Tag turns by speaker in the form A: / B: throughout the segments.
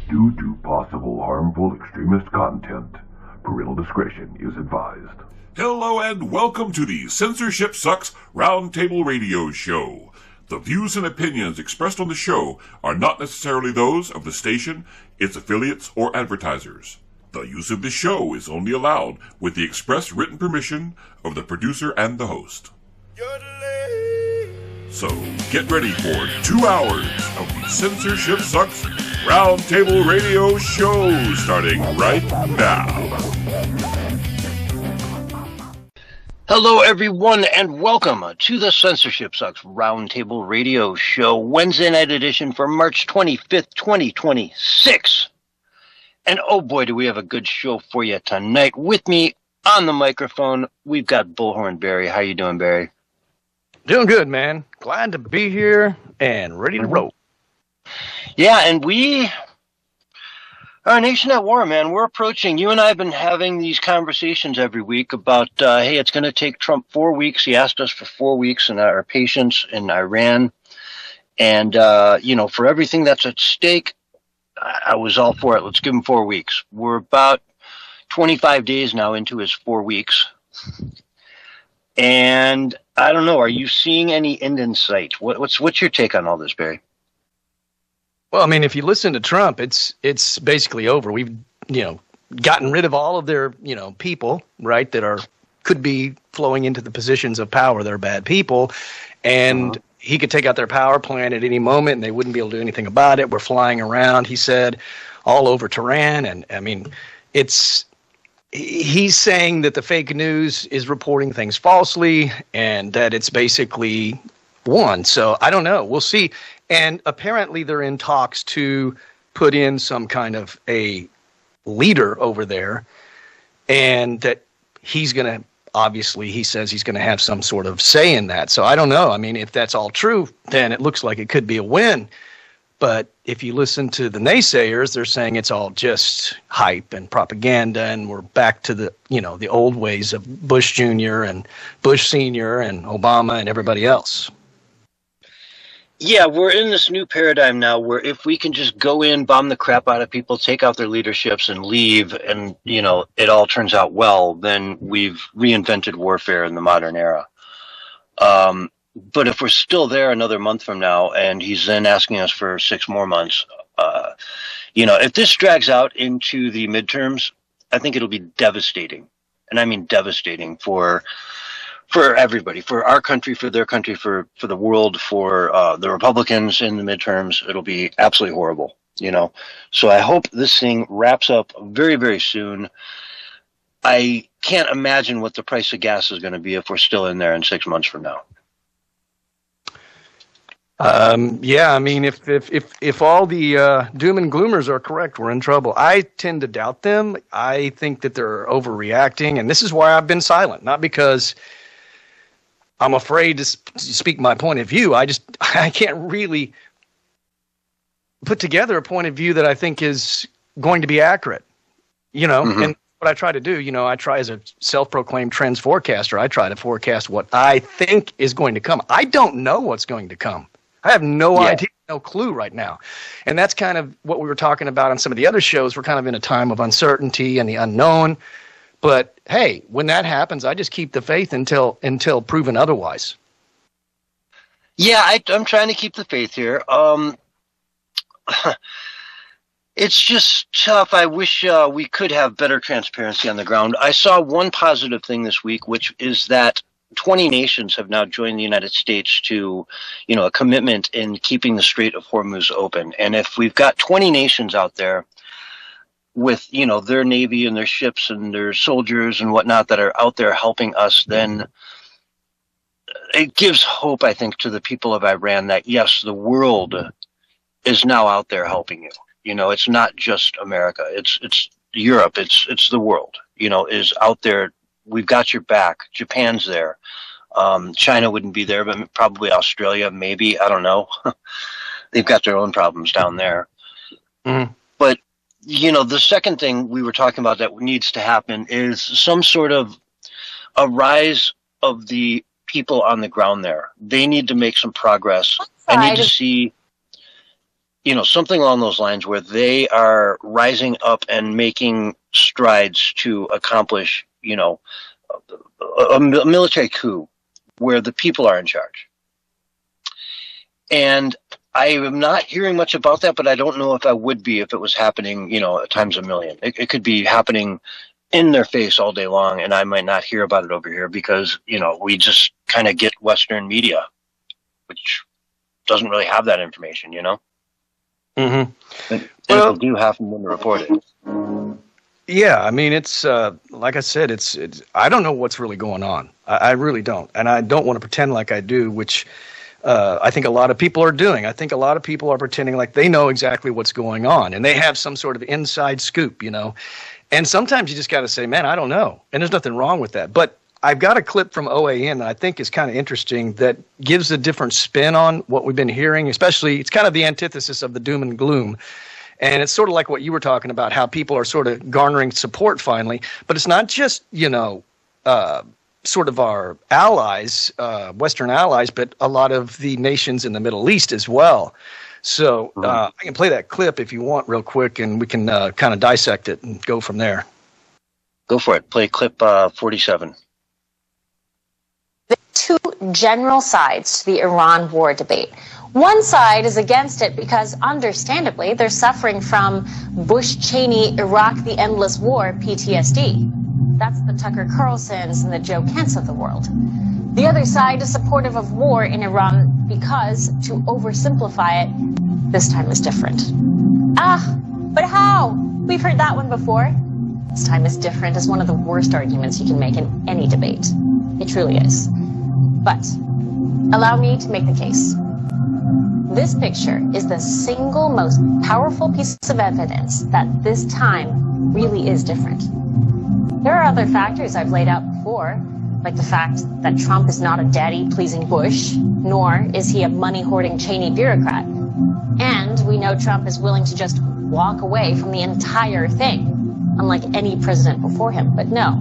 A: Due to possible harmful extremist content, parental discretion is advised.
B: Hello and welcome to the Censorship Sucks Roundtable Radio Show. The views and opinions expressed on the show are not necessarily those of the station, its affiliates, or advertisers. The use of the show is only allowed with the express written permission of the producer and the host. So, get ready for 2 hours of the Censorship Sucks Roundtable Radio Show starting right now.
C: Hello, everyone, and welcome to the Censorship Sucks Roundtable Radio Show, Wednesday night edition for March 25th, 2026. And oh boy, do we have a good show for you tonight. With me on the microphone, we've got Bullhorn Barry. How you doing, Barry?
D: Doing good, man. Glad to be here and ready to roll.
C: Yeah, and we are a nation at war, man. We're approaching. You and I have been having these conversations every week about, hey, it's going to take Trump 4 weeks. He asked us for 4 weeks and our patience in Iran. And, for everything that's at stake, I was all for it. Let's give him 4 weeks. We're about 25 days now into his 4 weeks. And I don't know. Are you seeing any end in sight? What's your take on all this, Barry?
D: Well, I mean, if you listen to Trump, it's basically over. We've, gotten rid of all of their, people, right, that could be flowing into the positions of power. They're bad people. And he could take out their power plant at any moment and they wouldn't be able to do anything about it. We're flying around, he said, all over Tehran. And I mean, he's saying that the fake news is reporting things falsely and that it's basically won. So I don't know. We'll see. And apparently they're in talks to put in some kind of a leader over there, and that he's going to, obviously, he says he's going to have some sort of say in that. So I don't know. I mean, if that's all true, then it looks like it could be a win. But if you listen to the naysayers, they're saying it's all just hype and propaganda, and we're back to the, the old ways of Bush Jr. and Bush Sr. and Obama and everybody else.
C: Yeah, we're in this new paradigm now where if we can just go in, bomb the crap out of people, take out their leaderships and leave, and, it all turns out well, then we've reinvented warfare in the modern era. But if we're still there another month from now and he's then asking us for 6 more months, if this drags out into the midterms, I think it'll be devastating. And I mean devastating for everybody, for our country, for their country, for the world, for the Republicans in the midterms. It'll be absolutely horrible, So I hope this thing wraps up very, very soon. I can't imagine what the price of gas is going to be if we're still in there in 6 months from now.
D: Yeah, I mean, if all the doom and gloomers are correct, we're in trouble. I tend to doubt them. I think that they're overreacting, and this is why I've been silent. Not because I'm afraid to speak my point of view. I can't really put together a point of view that I think is going to be accurate, And what I try to do, I try as a self-proclaimed trends forecaster, I try to forecast what I think is going to come. I don't know what's going to come. I have no idea, no clue right now. And that's kind of what we were talking about on some of the other shows. We're kind of in a time of uncertainty and the unknown. But hey, when that happens, I just keep the faith until proven otherwise.
C: Yeah, I'm trying to keep the faith here. It's just tough. I wish we could have better transparency on the ground. I saw one positive thing this week, which is that 20 nations have now joined the United States to, a commitment in keeping the Strait of Hormuz open. And if we've got 20 nations out there with, their navy and their ships and their soldiers and whatnot that are out there helping us, then it gives hope, I think, to the people of Iran that, yes, the world is now out there helping you. It's not just America. It's Europe. It's the world, is out there. We've got your back. Japan's there. China wouldn't be there, but probably Australia, maybe. I don't know. They've got their own problems down there.
D: Mm.
C: But, the second thing we were talking about that needs to happen is some sort of a rise of the people on the ground there. They need to make some progress. I need to see something along those lines where they are rising up and making strides to accomplish, a military coup where the people are in charge. And I am not hearing much about that, but I don't know if I would be if it was happening, times a million. It could be happening in their face all day long, and I might not hear about it over here because, we just kind of get Western media, which doesn't really have that information,
D: Mm-hmm.
C: And well, people do have to report it.
D: Yeah, I mean, it's like I said, it's. I don't know what's really going on. I really don't, and I don't want to pretend like I do, which I think a lot of people are doing. I think a lot of people are pretending like they know exactly what's going on, and they have some sort of inside scoop, And sometimes you just got to say, man, I don't know, and there's nothing wrong with that. But I've got a clip from OAN that I think is kind of interesting that gives a different spin on what we've been hearing, especially it's kind of the antithesis of the doom and gloom. And it's sort of like what you were talking about, how people are sort of garnering support finally. But it's not just, sort of our allies, Western allies, but a lot of the nations in the Middle East as well. So I can play that clip if you want real quick, and we can kind of dissect it and go from there.
C: Go for it. Play clip 47.
E: The two general sides to the Iran war debate. One side is against it because, understandably, they're suffering from Bush-Cheney Iraq the Endless War PTSD. That's the Tucker Carlsons and the Joe Kents of the world. The other side is supportive of war in Iran because, to oversimplify it, this time is different. But how? We've heard that one before. This time is different is one of the worst arguments you can make in any debate. It truly is. But allow me to make the case. This picture is the single most powerful piece of evidence that this time really is different. There are other factors I've laid out before, like the fact that Trump is not a daddy-pleasing Bush, nor is he a money-hoarding Cheney bureaucrat. And we know Trump is willing to just walk away from the entire thing, unlike any president before him. But no.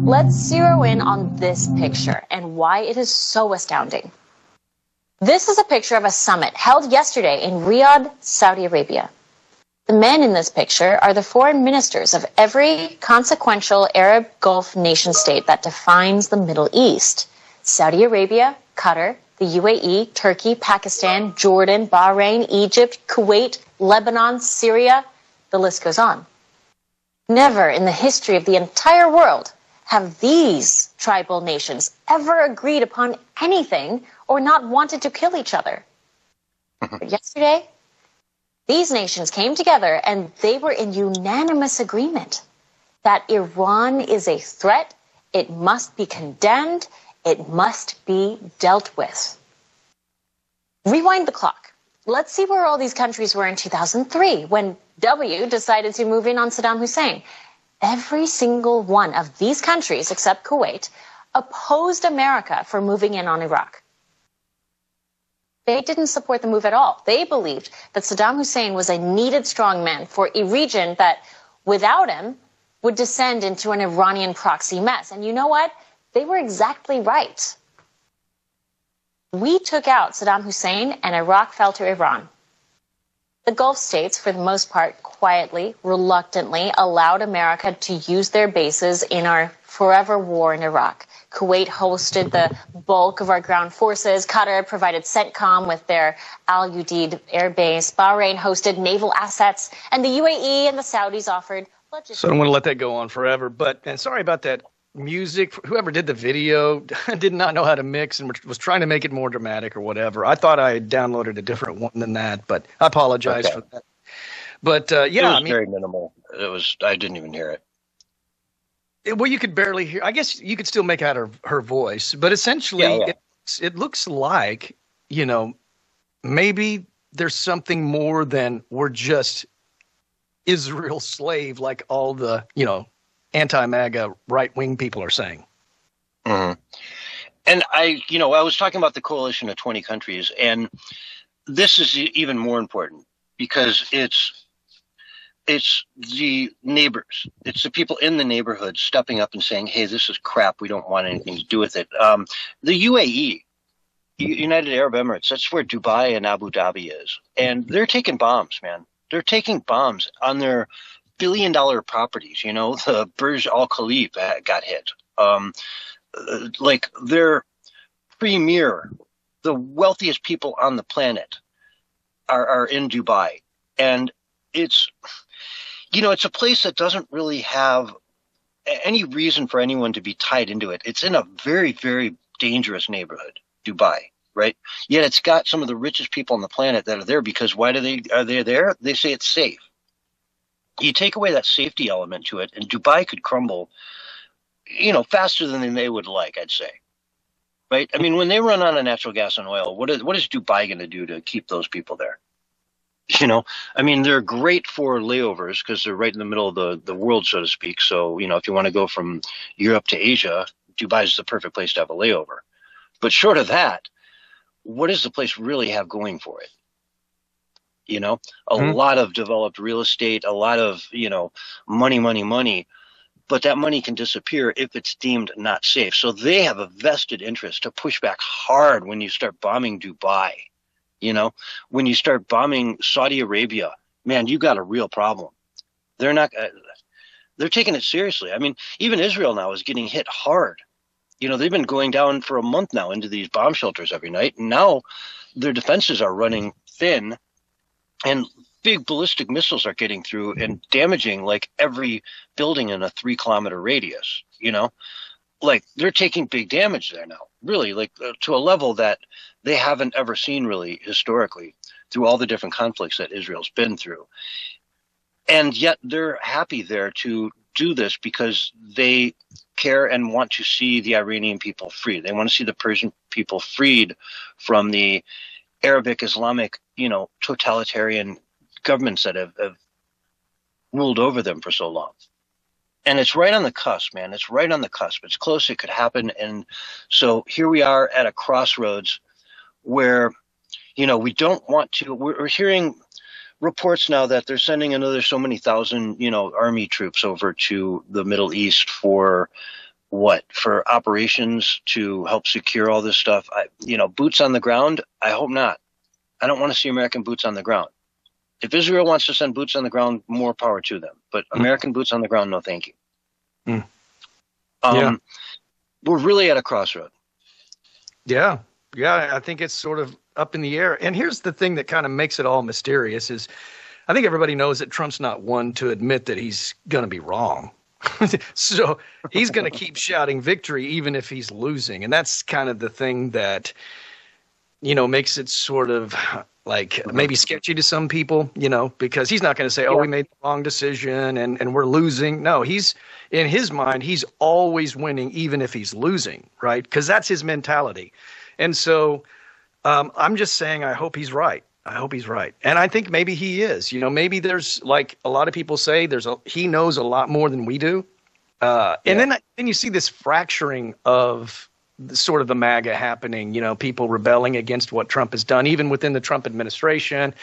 E: Let's zero in on this picture and why it is so astounding. This is a picture of a summit held yesterday in Riyadh, Saudi Arabia. The men in this picture are the foreign ministers of every consequential Arab Gulf nation state that defines the Middle East. Saudi Arabia, Qatar, the UAE, Turkey, Pakistan, Jordan, Bahrain, Egypt, Kuwait, Lebanon, Syria, the list goes on. Never in the history of the entire world have these tribal nations ever agreed upon anything or not wanted to kill each other. But yesterday, these nations came together and they were in unanimous agreement that Iran is a threat, it must be condemned, it must be dealt with. Rewind the clock. Let's see where all these countries were in 2003 when W decided to move in on Saddam Hussein. Every single one of these countries, except Kuwait, opposed America for moving in on Iraq. They didn't support the move at all. They believed that Saddam Hussein was a needed strongman for a region that, without him, would descend into an Iranian proxy mess. And you know what? They were exactly right. We took out Saddam Hussein and Iraq fell to Iran. The Gulf states, for the most part, quietly, reluctantly, allowed America to use their bases in our forever war in Iraq. Kuwait hosted the bulk of our ground forces. Qatar provided CENTCOM with their Al Udeid air base. Bahrain hosted naval assets. And the UAE and the Saudis offered logistics.
D: So I don't want to let that go on forever. And sorry about that music. Whoever did the video did not know how to mix and was trying to make it more dramatic or whatever. I thought I had downloaded a different one than that, but I apologize for that. But yeah,
C: it was very minimal. I didn't even hear it.
D: Well, you could barely hear. I guess you could still make out her voice, but essentially, it looks like maybe there's something more than we're just Israel's slave, like all the anti-MAGA right-wing people are saying.
C: Mm-hmm. And I was talking about the coalition of 20 countries, and this is even more important because it's the neighbors. It's the people in the neighborhood stepping up and saying, hey, this is crap. We don't want anything to do with it. The UAE, United Arab Emirates. That's where Dubai and Abu Dhabi is. And they're taking bombs, man. They're taking bombs on their billion-dollar properties. You know, the Burj Al Khalifa got hit. Like their premier, the wealthiest people on the planet are in Dubai. And it's, you know, it's a place that doesn't really have any reason for anyone to be tied into it. It's in a very, very dangerous neighborhood, Dubai, right? Yet it's got some of the richest people on the planet that are there because are they there? They say it's safe. You take away that safety element to it, and Dubai could crumble, you know, faster than they would like, I'd say. Right? I mean, when they run out of natural gas and oil, what is Dubai going to do to keep those people there? You know, I mean, they're great for layovers because they're right in the middle of the world, so to speak. So, you know, if you want to go from Europe to Asia, Dubai is the perfect place to have a layover. But short of that, what does the place really have going for it? You know, a lot of developed real estate, a lot of, you know, money. But that money can disappear if it's deemed not safe. So they have a vested interest to push back hard when you start bombing Dubai. You know, when you start bombing Saudi Arabia, man, you got a real problem. They're taking it seriously. I mean, even Israel now is getting hit hard. You know, they've been going down for a month now into these bomb shelters every night. And now their defenses are running thin and big ballistic missiles are getting through and damaging like every building in a 3-kilometer radius, you know, like they're taking big damage there now, really, like to a level that they haven't ever seen really historically through all the different conflicts that Israel's been through. And yet they're happy there to do this because they care and want to see the Iranian people free. They want to see the Persian people freed from the Arabic Islamic, you know, totalitarian governments that have ruled over them for so long. And it's right on the cusp, man. It's right on the cusp. It's close. It could happen. And so here we are at a crossroads where, you know, we don't want to, we're hearing reports now that they're sending another so many thousand, you know, army troops over to the Middle East for what? For operations to help secure all this stuff. You know, boots on the ground. I hope not. I don't want to see American boots on the ground. If Israel wants to send boots on the ground, more power to them. But American boots on the ground, no thank you. We're really at a crossroad.
D: Yeah. I think it's sort of up in the air. And here's the thing that kind of makes it all mysterious is I think everybody knows that Trump's not one to admit that he's going to be wrong. So he's going to keep shouting victory even if he's losing. And that's kind of the thing that, you know, makes it sort of like maybe sketchy to some people, you know, because he's not going to say, oh, we made the wrong decision and we're losing. No, he's in his mind, he's always winning, even if he's losing, right? Because that's his mentality. And so I'm just saying, I hope he's right. I hope he's right. And I think maybe he is, you know, maybe there's like a lot of people say he knows a lot more than we do. And then you see this fracturing of sort of the MAGA happening, you know, people rebelling against what Trump has done, even within the Trump administration.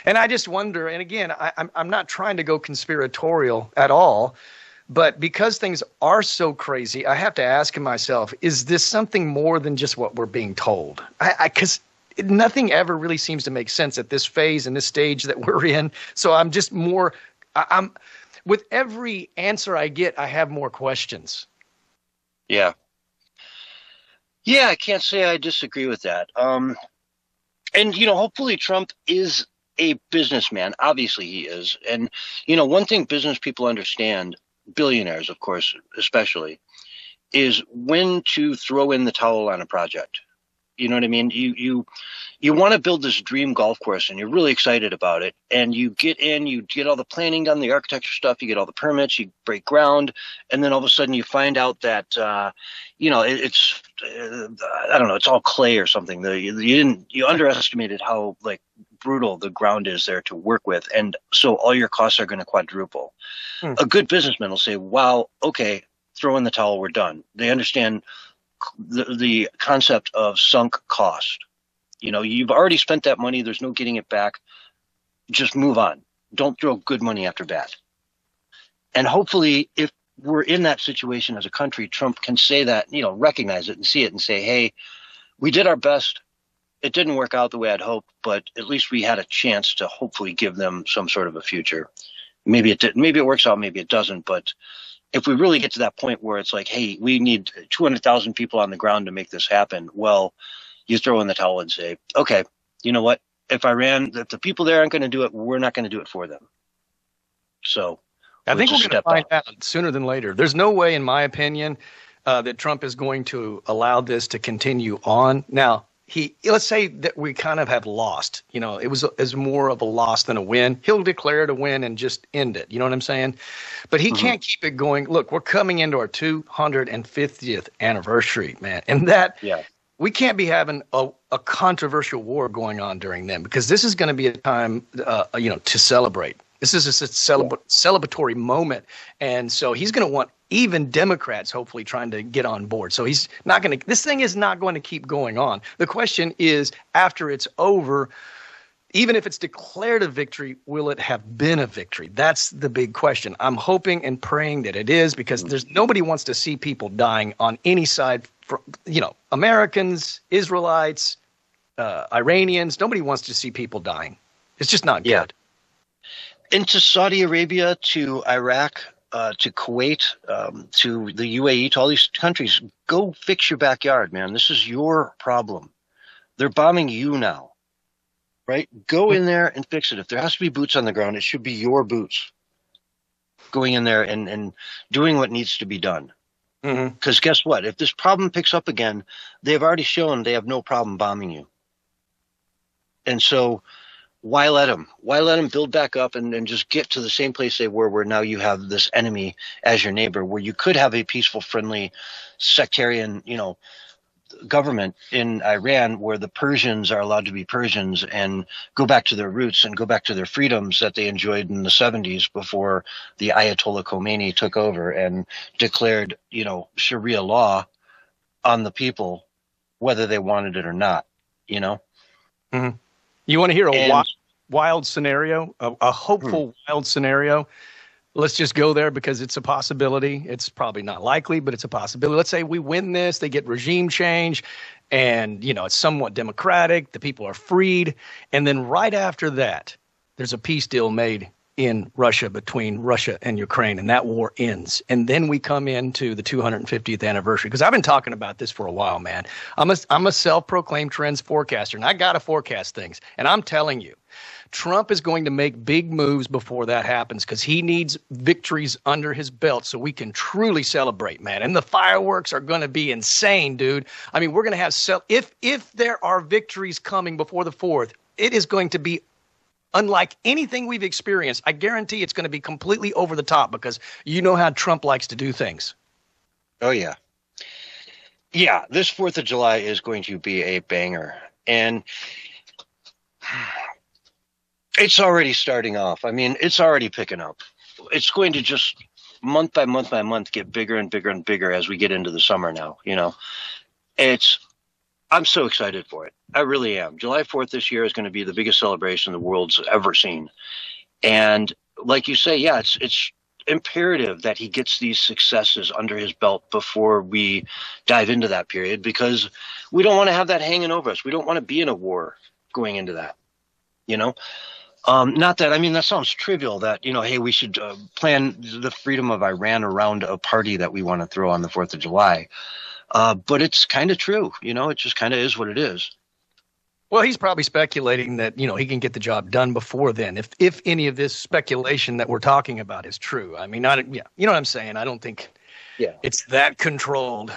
D: And I just wonder, and again, I'm not trying to go conspiratorial at all, but because things are so crazy, I have to ask myself, is this something more than just what we're being told? Because nothing ever really seems to make sense at this phase and this stage that we're in. So I'm just more, with every answer I get, I have more questions.
C: Yeah. Yeah, I can't say I disagree with that. And, you know, hopefully Trump is a businessman. Obviously he is. And, you know, one thing business people understand, billionaires, of course, especially, is when to throw in the towel on a project. You know what I mean? You want to build this dream golf course and you're really excited about it. And you get in, you get all the planning done, the architecture stuff, you get all the permits, you break ground. And then all of a sudden you find out that, you know, it's, I don't know, it's all clay or something. You underestimated how like brutal the ground is there to work with. And so all your costs are going to quadruple. A good businessman will say, wow, okay, throw in the towel, we're done. They understand the concept of sunk cost. You know, you've already spent that money. There's no getting it back. Just move on. Don't throw good money after bad. And hopefully, if we're in that situation as a country, Trump can say that, you know, recognize it and see it and say, hey, we did our best. it didn't work out the way I'd hoped, but at least we had a chance to hopefully give them some sort of a future. Maybe it did. Maybe it works out. Maybe it doesn't. But if we really get to that point where it's like, hey, we need 200,000 people on the ground to make this happen, well, you throw in the towel and say, okay, you know what? If the people there aren't going to do it, we're not going to do it for them. So
D: I think we're going to find out sooner than later. There's no way, in my opinion, that Trump is going to allow this to continue on. Now, let's say that we kind of have lost. You know, it was more of a loss than a win. He'll declare it a win and just end it. You know what I'm saying? But he can't keep it going. Look, we're coming into our 250th anniversary, man, and we can't be having a controversial war going on during then, because this is going to be a time, to celebrate. This is a celebratory moment. And so he's going to want even Democrats hopefully trying to get on board. So he's not going to – this thing is not going to keep going on. The question is, after it's over, even if it's declared a victory, will it have been a victory? That's the big question. I'm hoping and praying that it is, because nobody wants to see people dying on any side. Americans, Israelites, Iranians, nobody wants to see people dying. It's just not good.
C: Into Saudi Arabia, to Iraq, to Kuwait, to the UAE, to all these countries, go fix your backyard, man. This is your problem. They're bombing you now, right? Go in there and fix it. If there has to be boots on the ground, it should be your boots going in there and doing what needs to be done. Because guess what? If this problem picks up again, they've already shown they have no problem bombing you. And so why let them? Why let them build back up and just get to the same place they were, where now you have this enemy as your neighbor, where you could have a peaceful, friendly, sectarian, government in Iran, where the Persians are allowed to be Persians and go back to their roots and go back to their freedoms that they enjoyed in the 70s before the Ayatollah Khomeini took over and declared, Sharia law on the people, whether they wanted it or not, You
D: want to hear a wild scenario, a hopeful wild scenario? Let's just go there because it's a possibility. It's probably not likely, but it's a possibility. Let's say we win this, they get regime change, and, it's somewhat democratic. The people are freed. And then right after that, there's a peace deal made in Russia between Russia and Ukraine, and that war ends. And then we come into the 250th anniversary, because I've been talking about this for a while, man. I'm a self-proclaimed trends forecaster, and I got to forecast things. And I'm telling you, Trump is going to make big moves before that happens, because he needs victories under his belt so we can truly celebrate, man. And the fireworks are going to be insane, dude. I mean, we're going to have if there are victories coming before the 4th, it is going to be unlike anything we've experienced. I guarantee it's going to be completely over the top, because you know how Trump likes to do things.
C: Oh, yeah. Yeah, this 4th of July is going to be a banger. And it's already starting off. I mean, it's already picking up. It's going to just month by month by month get bigger and bigger and bigger as we get into the summer now. I'm so excited for it. I really am. July 4th this year is going to be the biggest celebration the world's ever seen. And like you say, yeah, it's imperative that he gets these successes under his belt before we dive into that period, because we don't want to have that hanging over us. We don't want to be in a war going into that, Not that, that sounds trivial that, hey, we should plan the freedom of Iran around a party that we want to throw on the 4th of July. But it's kind of true. It just kind of is what it is.
D: Well, he's probably speculating that, he can get the job done before then, if any of this speculation that we're talking about is true. I mean, you know what I'm saying? I don't think it's that controlled.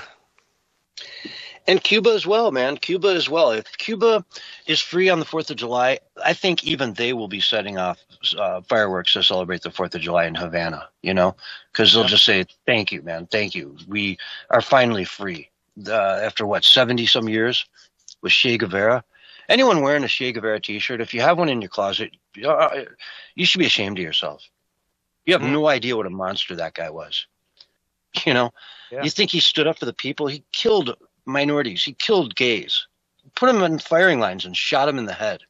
C: And Cuba as well, man. Cuba as well. If Cuba is free on the 4th of July, I think even they will be setting off fireworks to celebrate the 4th of July in Havana, because they'll just say, thank you, man. Thank you. We are finally free. After 70 some years with Che Guevara. Anyone wearing a Che Guevara t-shirt, if you have one in your closet, you should be ashamed of yourself. You have no idea what a monster that guy was. You think he stood up for the people? He killed minorities. He killed gays, put them in firing lines and shot them in the head.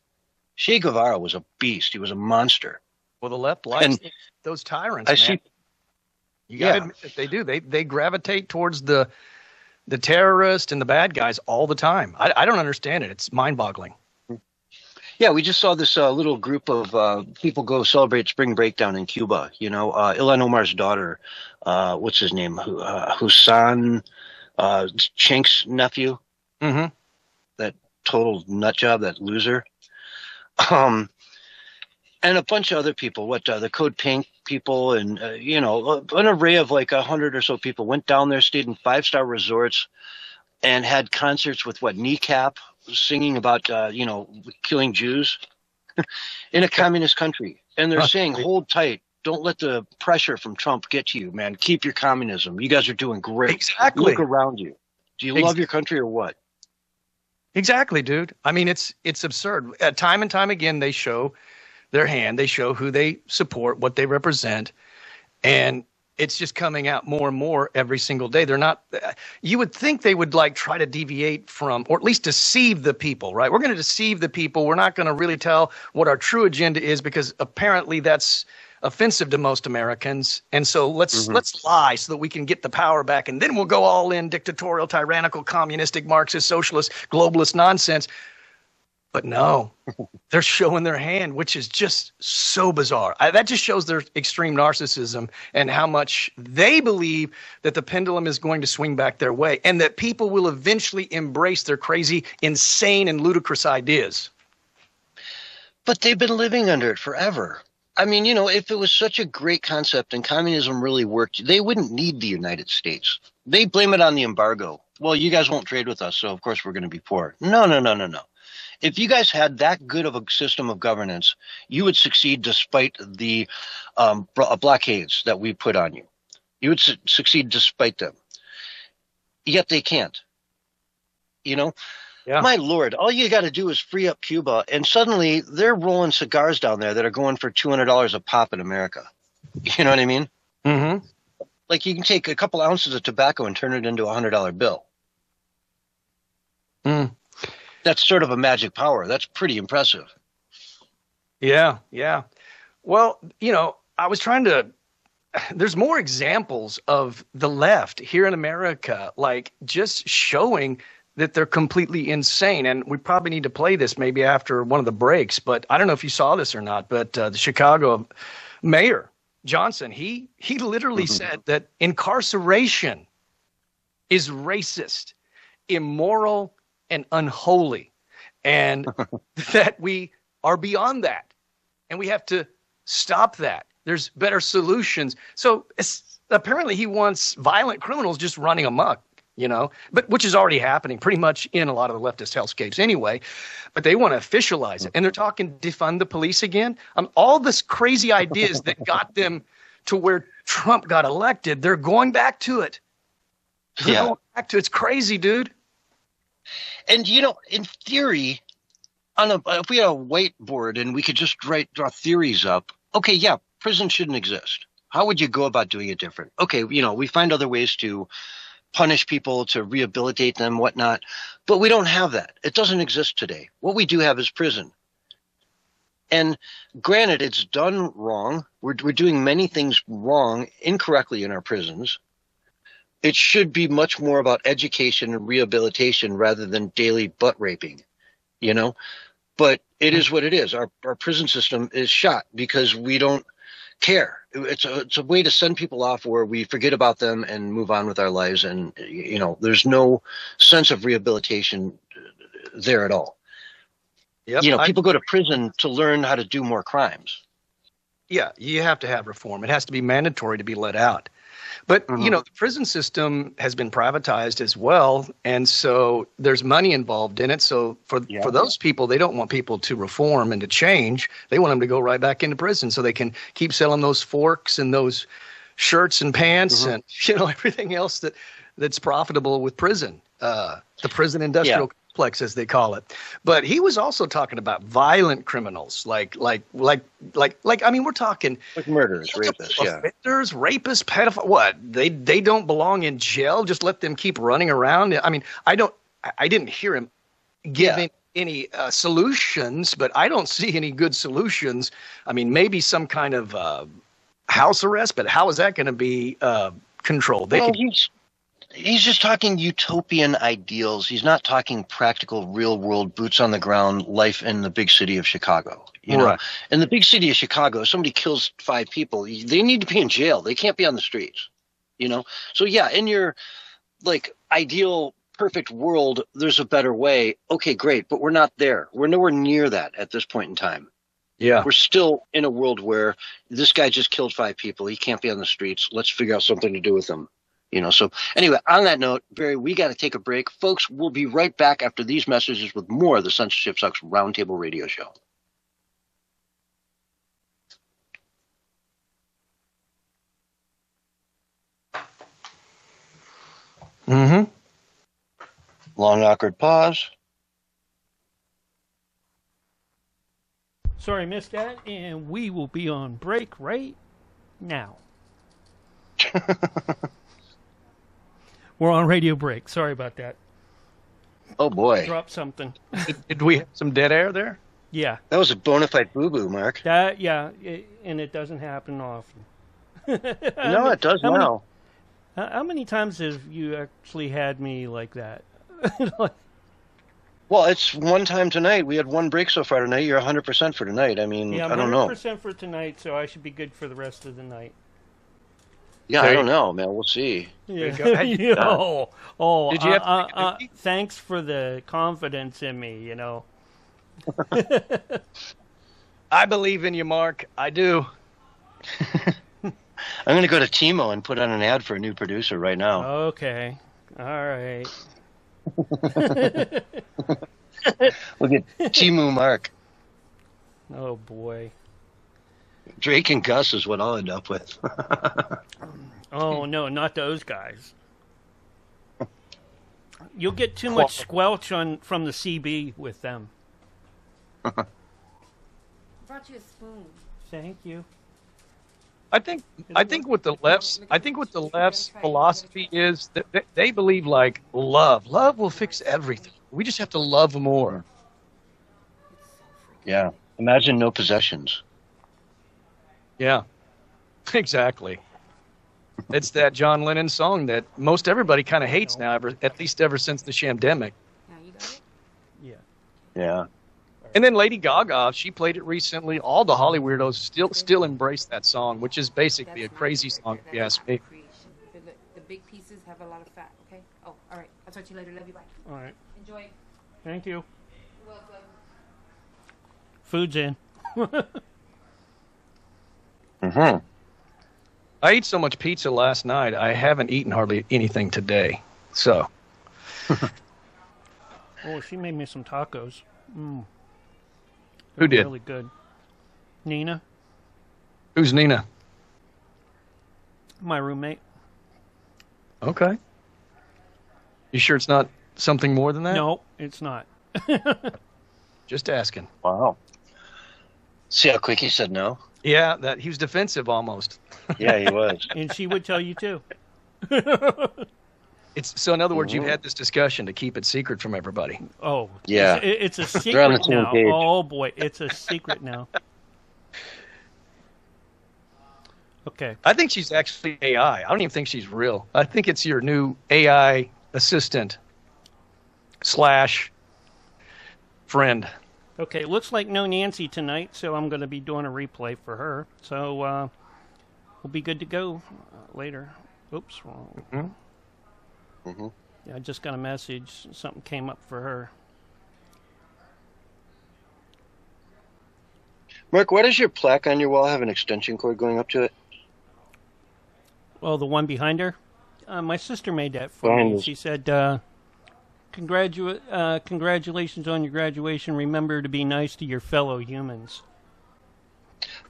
C: Che Guevara was a beast. He was a monster.
D: Well, the left likes those tyrants, man. You got to admit that they do. They gravitate towards the the terrorists and the bad guys all the time. I don't understand it. It's mind-boggling.
C: Yeah, we just saw this little group of people go celebrate spring break down in Cuba. You know, Ilhan Omar's daughter, what's his name? Hussein Chink's nephew.
D: Mm-hmm.
C: That total nut job, that loser. And a bunch of other people, the Code Pink people, and an array of like 100 or so people went down there, stayed in 5-star resorts, and had concerts with Kneecap singing about killing Jews in a communist country. And they're saying, hold tight, don't let the pressure from Trump get to you, man. Keep your communism. You guys are doing great.
D: Exactly.
C: Look around you. Do you love your country or what?
D: Exactly, dude. I mean, it's absurd. Time and time again, they show their hand. They show who they support, what they represent, and it's just coming out more and more every single day. They're not. You would think they would like try to deviate from, or at least deceive the people, right? We're going to deceive the people. We're not going to really tell what our true agenda is because apparently that's offensive to most Americans. And so let's lie so that we can get the power back, and then we'll go all in dictatorial, tyrannical, communistic, Marxist, socialist, globalist nonsense. But no, they're showing their hand, which is just so bizarre. That just shows their extreme narcissism and how much they believe that the pendulum is going to swing back their way and that people will eventually embrace their crazy, insane, and ludicrous ideas.
C: But they've been living under it forever. I mean, if it was such a great concept and communism really worked, they wouldn't need the United States. They blame it on the embargo. Well, you guys won't trade with us, so of course we're going to be poor. No. If you guys had that good of a system of governance, you would succeed despite the blockades that we put on you. You would succeed despite them. Yet they can't. Yeah. My Lord, all you got to do is free up Cuba, and suddenly they're rolling cigars down there that are going for $200 a pop in America. You know what I mean?
D: Mm-hmm.
C: Like you can take a couple ounces of tobacco and turn it into a $100 bill.
D: Mm.
C: That's sort of a magic power. That's pretty impressive.
D: Yeah. Well, I was trying to – there's more examples of the left here in America, like just showing that they're completely insane. And we probably need to play this maybe after one of the breaks. But I don't know if you saw this or not, but the Chicago mayor, Johnson, he literally said that incarceration is racist, immoral, and unholy, and that we are beyond that, and we have to stop that. There's better solutions. So apparently he wants violent criminals just running amok, but which is already happening pretty much in a lot of the leftist hellscapes anyway. But they want to officialize it, and they're talking defund the police again. All this crazy ideas that got them to where Trump got elected, they're going back to it. It's crazy, dude.
C: And, in theory, if we had a whiteboard and we could just draw theories up, okay, yeah, prison shouldn't exist. How would you go about doing it different? Okay, we find other ways to punish people, to rehabilitate them, whatnot, but we don't have that. It doesn't exist today. What we do have is prison. And granted, it's done wrong. We're doing many things wrong, incorrectly in our prisons. It should be much more about education and rehabilitation rather than daily butt raping, But it is what it is. Our prison system is shot because we don't care. It's a way to send people off where we forget about them and move on with our lives. And, there's no sense of rehabilitation there at all.
D: Yep.
C: People go to prison to learn how to do more crimes.
D: Yeah, you have to have reform. It has to be mandatory to be let out. But, the prison system has been privatized as well, and so there's money involved in it. So for those people, they don't want people to reform and to change. They want them to go right back into prison so they can keep selling those forks and those shirts and pants and, everything else that's profitable with prison, the prison industrial complex, as they call it. But he was also talking about violent criminals, like I mean, we're talking
C: like murderers, rapists,
D: offenders, rapists, pedophiles. What? They don't belong in jail. Just let them keep running around. I mean, I didn't hear him giving any solutions, but I don't see any good solutions. I mean, maybe some kind of house arrest, but how is that going to be controlled?
C: He's just talking utopian ideals. He's not talking practical, real-world, boots-on-the-ground life in the big city of Chicago. You know, in the big city of Chicago, if somebody kills 5 people, they need to be in jail. They can't be on the streets. You know, so yeah, in your like ideal, perfect world, there's a better way. Okay, great, but we're not there. We're nowhere near that at this point in time.
D: Yeah,
C: we're still in a world where this guy just killed 5 people. He can't be on the streets. Let's figure out something to do with him. You know, so anyway, on that note, Barry, we got to take a break. Folks, we'll be right back after these messages with more of the Censorship Sucks Roundtable Radio Show.
D: Mm-hmm.
C: Long, awkward pause.
F: Sorry, missed that, and we will be on break right now. We're on radio break. Sorry about that.
C: Oh, boy.
F: Drop something.
D: Did we have some dead air there?
F: Yeah.
C: That was a bona fide boo-boo, Mark.
F: And it doesn't happen often.
C: No, it does now.
F: How many times have you actually had me like that?
C: Well, it's one time tonight. We had one break so far tonight. You're 100% for tonight. I mean,
F: yeah,
C: I don't know.
F: 100% for tonight, so I should be good for the rest of the night.
C: Yeah, I don't know, man. We'll see.
F: Yeah.
D: Did you
F: have thanks for the confidence in me, you know.
D: I believe in you, Mark. I do.
C: I'm going to go to Timo and put on an ad for a new producer right now.
F: Okay. All right.
C: We'll get Timu Mark.
F: Oh, boy.
C: Drake and Gus is what I'll end up with.
F: Oh, no, not those guys. You'll get too much squelch from the CB with them.
G: Brought you a spoon.
F: Thank you.
D: I think what the left's philosophy is that they believe like love will fix everything. We just have to love more.
C: Yeah. Imagine no possessions.
D: Yeah. Exactly. It's that John Lennon song that most everybody kind of hates now, at least ever since the Shamdemic.
G: Yeah, you got it?
F: Yeah.
C: Yeah.
D: And then Lady Gaga, she played it recently. All the Holly weirdos still embrace that song, which is basically a crazy song, if you ask me.
G: The big pieces have a lot of fat, okay? Oh, all right. I'll talk to you later. Love you. Bye.
F: All right.
G: Enjoy.
F: Thank you.
G: You're welcome.
F: Food's in.
C: Mm-hmm.
D: I ate so much pizza last night, I haven't eaten hardly anything today. So.
F: Oh, she made me some tacos. Mm.
D: Who did?
F: Really good. Nina,
D: Who's Nina?
F: my roommate.
D: Okay. You sure it's not something more than that?
F: No, it's not.
D: Just asking.
C: Wow. See how quick he said no?
D: Yeah, that he was defensive almost.
C: Yeah, he was.
F: And she would tell you too.
D: So in other words, you've had this discussion to keep it secret from everybody.
F: Oh,
C: yeah.
F: It's a
C: on the
F: secret
C: same
F: now.
C: page.
F: Oh boy, it's a secret now. Okay.
D: I think she's actually AI. I don't even think she's real. I think it's your new AI assistant / friend.
F: Okay, looks like no Nancy tonight, so I'm going to be doing a replay for her. So we'll be good to go later. Oops, wrong.
D: Mm-hmm.
C: Mm-hmm.
F: Yeah, I just got a message. Something came up for her.
C: Mark, why does your plaque on your wall have an extension cord going up to it?
F: Oh, the one behind her? My sister made that for me. She said, congratulations on your graduation. Remember to be nice to your fellow humans.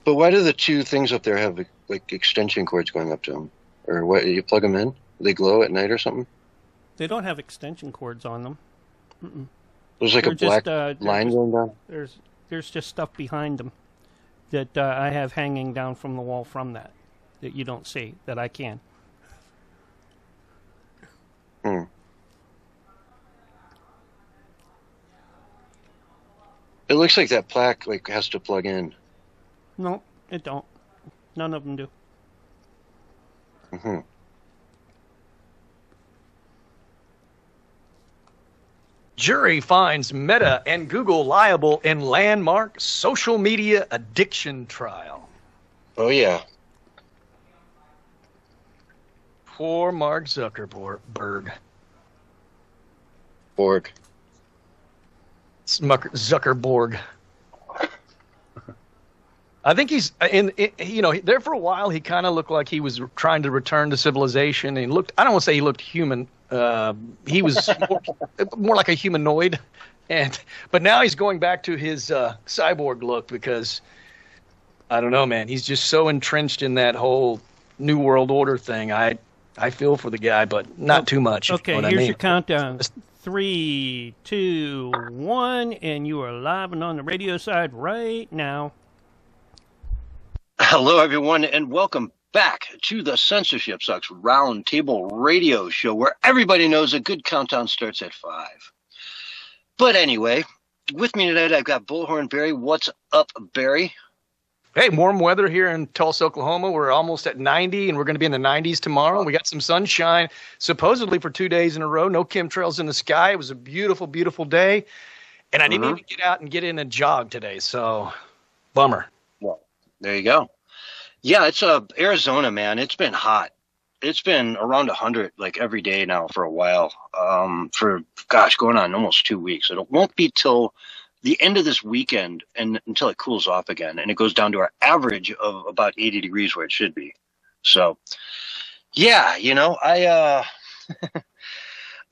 C: But why do the two things up there have like extension cords going up to them? Or what? You plug them in? They glow at night or something?
F: They don't have extension cords on them. Mm-mm.
C: There's like
F: They're
C: a black
F: just,
C: line going down?
F: There's just stuff behind them that I have hanging down from the wall from that you don't see, that I can.
C: Hmm. It looks like that plaque has to plug in.
F: No, it don't. None of them do.
C: Mm-hmm.
D: jury finds Meta and Google liable in landmark social media addiction trial.
C: Oh, yeah.
D: Poor Mark Zuckerberg. Zuckerberg. I think he's there for a while. He kind of looked like he was trying to return to civilization. And I don't want to say he looked human. He was more like a humanoid. But now he's going back to his cyborg look because I don't know, man. He's just so entrenched in that whole New World Order thing. I feel for the guy, but not too much.
F: Okay,
D: you know
F: here's
D: I mean?
F: your countdown. 3, 2, 1, and you are live and on the radio side right now.
C: Hello, everyone, and welcome back to the Censorship Sucks Roundtable Radio Show, where everybody knows a good countdown starts at 5. But anyway, with me tonight, I've got Bullhorn Barry. What's up, Barry?
D: Hey, warm weather here in Tulsa, Oklahoma. We're almost at 90, and we're going to be in the 90s tomorrow. We got some sunshine, supposedly for 2 days in a row. No chemtrails in the sky. It was a beautiful, beautiful day. And I didn't even get out and get in a jog today, so bummer.
C: Well, there you go. Yeah, it's Arizona, man. It's been hot. It's been around 100 like every day now for a while. Going on almost 2 weeks. It won't be till the end of this weekend and until it cools off again, and it goes down to our average of about 80 degrees where it should be. So, yeah,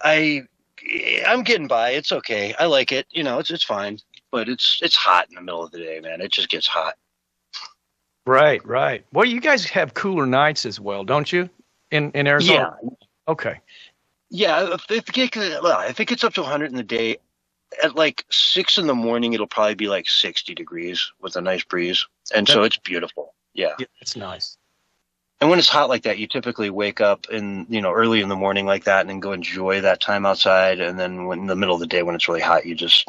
C: I'm getting by. It's okay. I like it. It's fine, but it's hot in the middle of the day, man. It just gets hot.
D: Right. Well, you guys have cooler nights as well, don't you? In Arizona?
C: Yeah.
D: Okay.
C: Yeah, if it gets up to 100 in the day, at like 6 in the morning, it'll probably be like 60 degrees with a nice breeze. And so it's beautiful. Yeah.
D: It's nice.
C: And when it's hot like that, you typically wake up early in the morning like that and then go enjoy that time outside. And then in the middle of the day, when it's really hot, you just,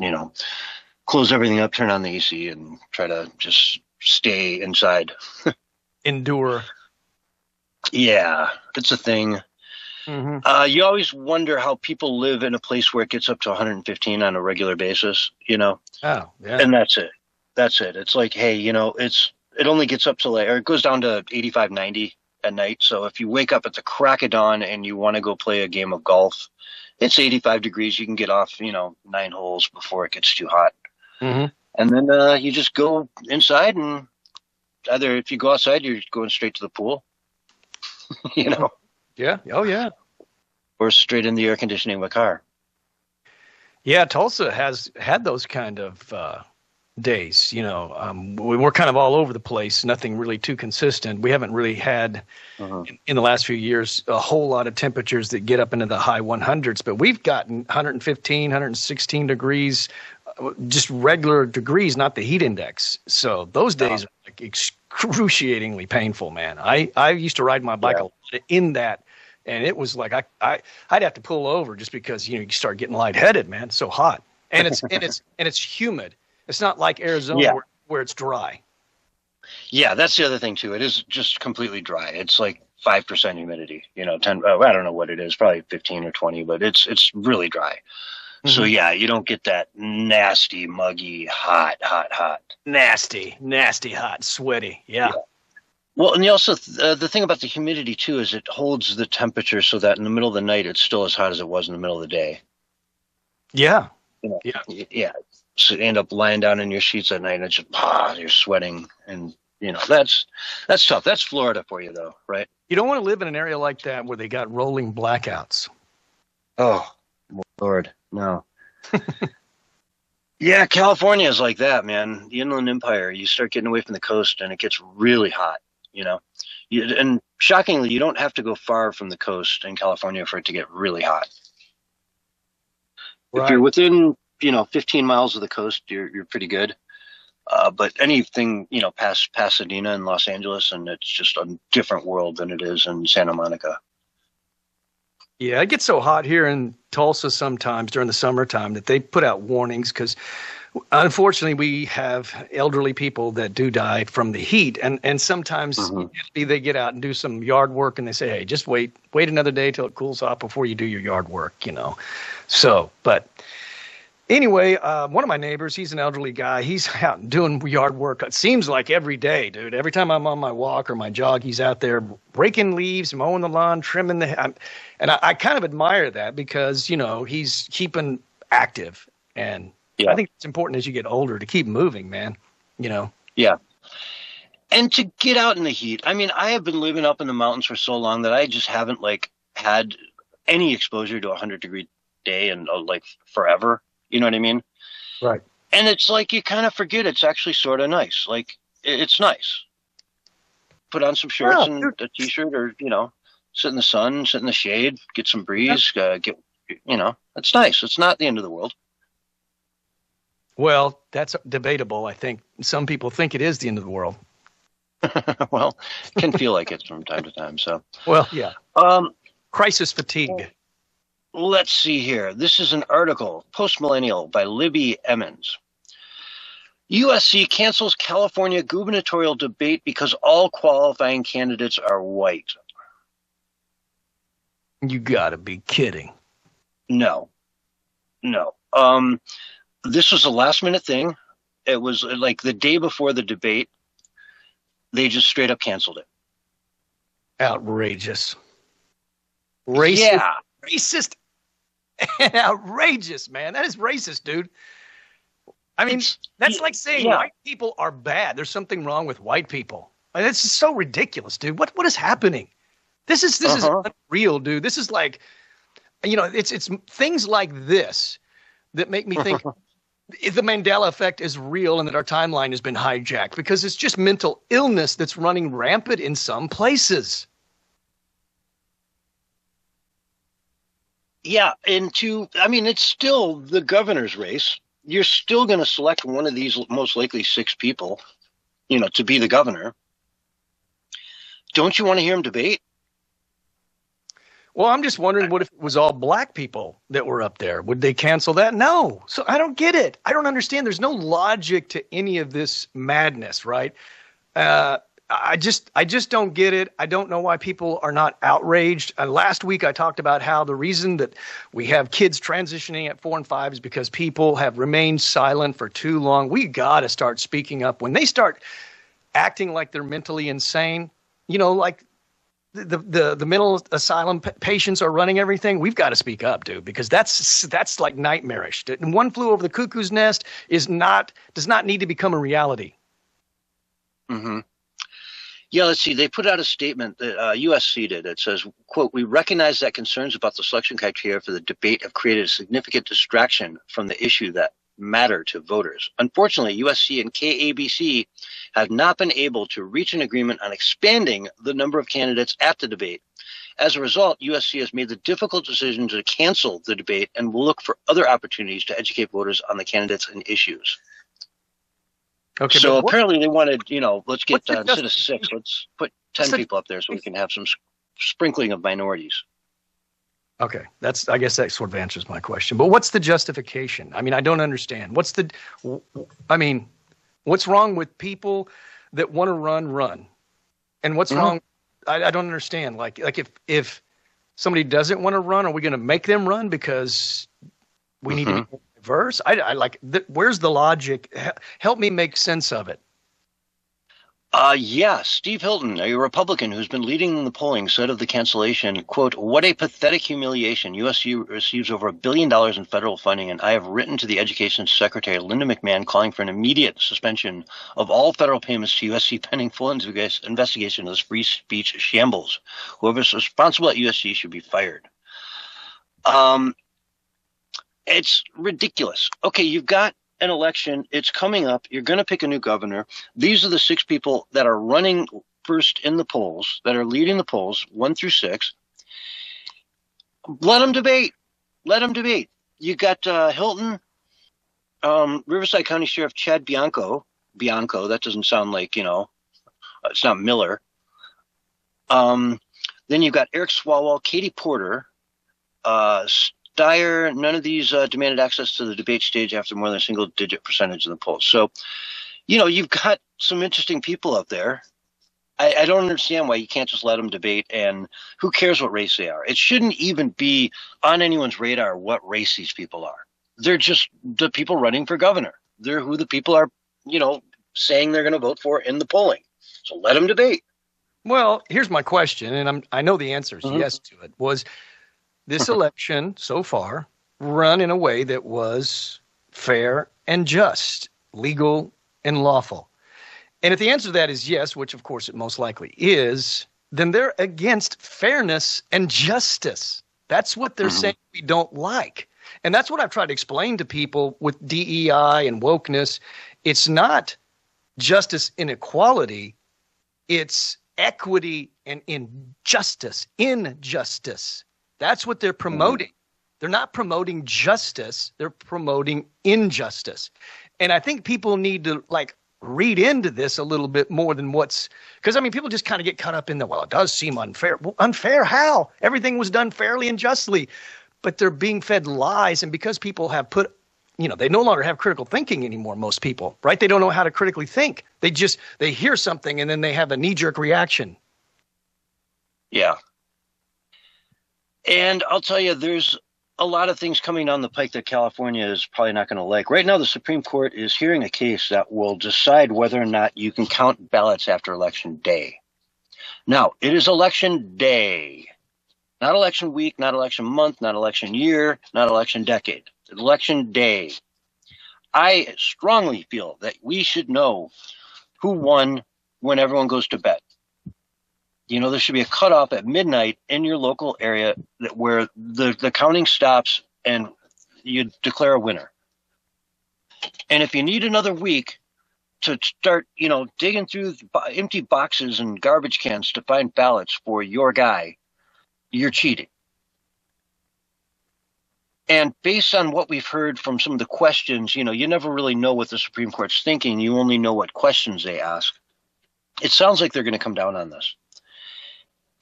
C: close everything up, turn on the AC and try to just stay inside.
D: Endure.
C: Yeah, it's a thing.
D: Mm-hmm.
C: You always wonder how people live in a place where it gets up to 115 on a regular basis,
D: Oh, yeah.
C: And that's it. It's like, hey, it only gets up to or it goes down to 85, 90 at night. So if you wake up at the crack of dawn and you want to go play a game of golf, it's 85 degrees. You can get off, 9 holes before it gets too hot.
D: Mm-hmm.
C: And then you just go inside, and either if you go outside, you're going straight to the pool,
D: Yeah. Oh, yeah.
C: or straight in the air conditioning of a car.
D: Yeah, Tulsa has had those kind of days. We're kind of all over the place. Nothing really too consistent. We haven't really had in the last few years a whole lot of temperatures that get up into the high 100s. But we've gotten 115, 116 degrees, just regular degrees, not the heat index. So those days are like excruciatingly painful, man. I used to ride my bike a lot in that. And it was like I'd have to pull over just because you start getting lightheaded, man. It's so hot, and it's humid. It's not like Arizona where it's dry.
C: Yeah, that's the other thing too. It is just completely dry. It's like 5% humidity. 10. I don't know what it is. Probably 15 or 20, but it's really dry. Mm-hmm. So yeah, you don't get that nasty, muggy, hot.
D: Nasty, hot, sweaty. Yeah.
C: Well, and also the thing about the humidity too is it holds the temperature so that in the middle of the night it's still as hot as it was in the middle of the day.
D: Yeah.
C: Yeah. So you end up lying down in your sheets at night and it's just you're sweating, and that's tough. That's Florida for you though, right?
D: You don't want to live in an area like that where they got rolling blackouts.
C: Oh, Lord, no. Yeah, California is like that, man. The Inland Empire. You start getting away from the coast and it gets really hot. And shockingly, you don't have to go far from the coast in California for it to get really hot. Right. If you're within, 15 miles of the coast, you're pretty good. But anything, past Pasadena and Los Angeles, and it's just a different world than it is in Santa Monica.
D: Yeah, it gets so hot here in Tulsa sometimes during the summertime that they put out warnings because unfortunately we have elderly people that do die from the heat. And sometimes they get out and do some yard work and they say, hey, just wait another day till it cools off before you do your yard work, So, but Anyway, one of my neighbors, he's an elderly guy. He's out doing yard work. It seems like every day, dude. Every time I'm on my walk or my jog, he's out there raking leaves, mowing the lawn, trimming and I kind of admire that because, you know, he's keeping active. And I think it's important as you get older to keep moving, man, you know?
C: Yeah. And to get out in the heat. I mean, I have been living up in the mountains for so long that I just haven't had any exposure to a 100-degree day and forever. You know what I mean?
D: Right.
C: And it's like you kind of forget it's actually sort of nice. Like, it's nice. Put on some shorts and a T-shirt or, you know, sit in the sun, sit in the shade, get some breeze, it's nice. It's not the end of the world.
D: Well, that's debatable. I think some people think it is the end of the world.
C: Well, it can feel like it from time to time. So,
D: well, yeah. Crisis fatigue.
C: Let's see here. This is an article, Postmillennial, by Libby Emmons. USC cancels California gubernatorial debate because all qualifying candidates are white.
D: You gotta be kidding.
C: No. This was a last-minute thing. It was like the day before the debate. They just straight up canceled it.
D: Outrageous. Racist and outrageous, man. That is racist, dude. I mean, that's like saying white people are bad. There's something wrong with white people. Like, that's just so ridiculous, dude. What is happening? This is unreal, dude. This is like, you know, it's things like this that make me think the Mandela effect is real and that our timeline has been hijacked because it's just mental illness that's running rampant in some places.
C: Yeah, it's still the governor's race. You're still going to select one of these most likely 6 people, you know, to be the governor. Don't you want to hear him debate?
D: Well, I'm just wondering, what if it was all black people that were up there? Would they cancel that? No. So I don't get it. I don't understand. There's no logic to any of this madness, right? I just don't get it. I don't know why people are not outraged. Last week I talked about how the reason that we have kids transitioning at 4 and 5 is because people have remained silent for too long. We got to start speaking up. When they start acting like they're mentally insane, you know, like the mental asylum patients are running everything. We've got to speak up, dude, because that's like nightmarish. And One Flew Over the Cuckoo's Nest does not need to become a reality.
C: Mm-hmm. Yeah, let's see. They put out a statement that USC did. It says, quote, "We recognize that concerns about the selection criteria for the debate have created a significant distraction from the issue that matter to voters. Unfortunately, USC and KABC have not been able to reach an agreement on expanding the number of candidates at the debate. As a result, USC has made the difficult decision to cancel the debate and will look for other opportunities to educate voters on the candidates and issues." Okay, so apparently they wanted, you know, let's get instead of 6, let's put 10 people up there so we can have some sprinkling of minorities.
D: Okay, I guess that sort of answers my question. But what's the justification? I mean, I don't understand. What's wrong with people that want to run? And what's wrong? I don't understand. Like if somebody doesn't want to run, are we going to make them run because we need to be diverse? Where's the logic? Help me make sense of it.
C: Steve Hilton, a Republican who's been leading the polling, said of the cancellation, quote, "What a pathetic humiliation. USC receives over $1 billion in federal funding, and I have written to the Education Secretary, Linda McMahon, calling for an immediate suspension of all federal payments to USC pending full investigation of this free speech shambles. Whoever's responsible at USC should be fired." It's ridiculous. Okay, you've got an election. It's coming up. You're going to pick a new governor. These are the 6 people that are running first in the polls, that are leading the polls, 1 through 6. Let them debate. You got Hilton, Riverside County Sheriff Chad Bianco. That doesn't sound like, you know, it's not Miller. Then you've got Eric Swalwell, Katie Porter, Dyer. None of these demanded access to the debate stage after more than a single-digit percentage in the polls. So, you know, you've got some interesting people out there. I don't understand why you can't just let them debate, and who cares what race they are? It shouldn't even be on anyone's radar what race these people are. They're just the people running for governor. They're who the people are, saying they're going to vote for in the polling. So let them debate.
D: Well, here's my question, and I know the answer is yes to it. Was this election so far run in a way that was fair and just, legal and lawful? And if the answer to that is yes, which of course it most likely is, then they're against fairness and justice. That's what they're saying we don't like. And that's what I've tried to explain to people with DEI and wokeness. It's not justice inequality. It's equity and injustice. That's what they're promoting. They're not promoting justice. They're promoting injustice. And I think people need to read into this a little bit more than because people just kind of get caught up in it does seem unfair. Well, unfair how? Everything was done fairly and justly, but they're being fed lies. And because people have they no longer have critical thinking anymore, most people, right? They don't know how to critically think. They hear something and then they have a knee-jerk reaction.
C: Yeah. And I'll tell you, there's a lot of things coming down the pike that California is probably not going to like. Right now, the Supreme Court is hearing a case that will decide whether or not you can count ballots after Election Day. Now, it is Election Day, not election week, not election month, not election year, not election decade. It's Election Day. I strongly feel that we should know who won when everyone goes to bed. There should be a cutoff at midnight in your local area where the counting stops and you declare a winner. And if you need another week to start, digging through empty boxes and garbage cans to find ballots for your guy, you're cheating. And based on what we've heard from some of the questions, you never really know what the Supreme Court's thinking. You only know what questions they ask. It sounds like they're going to come down on this.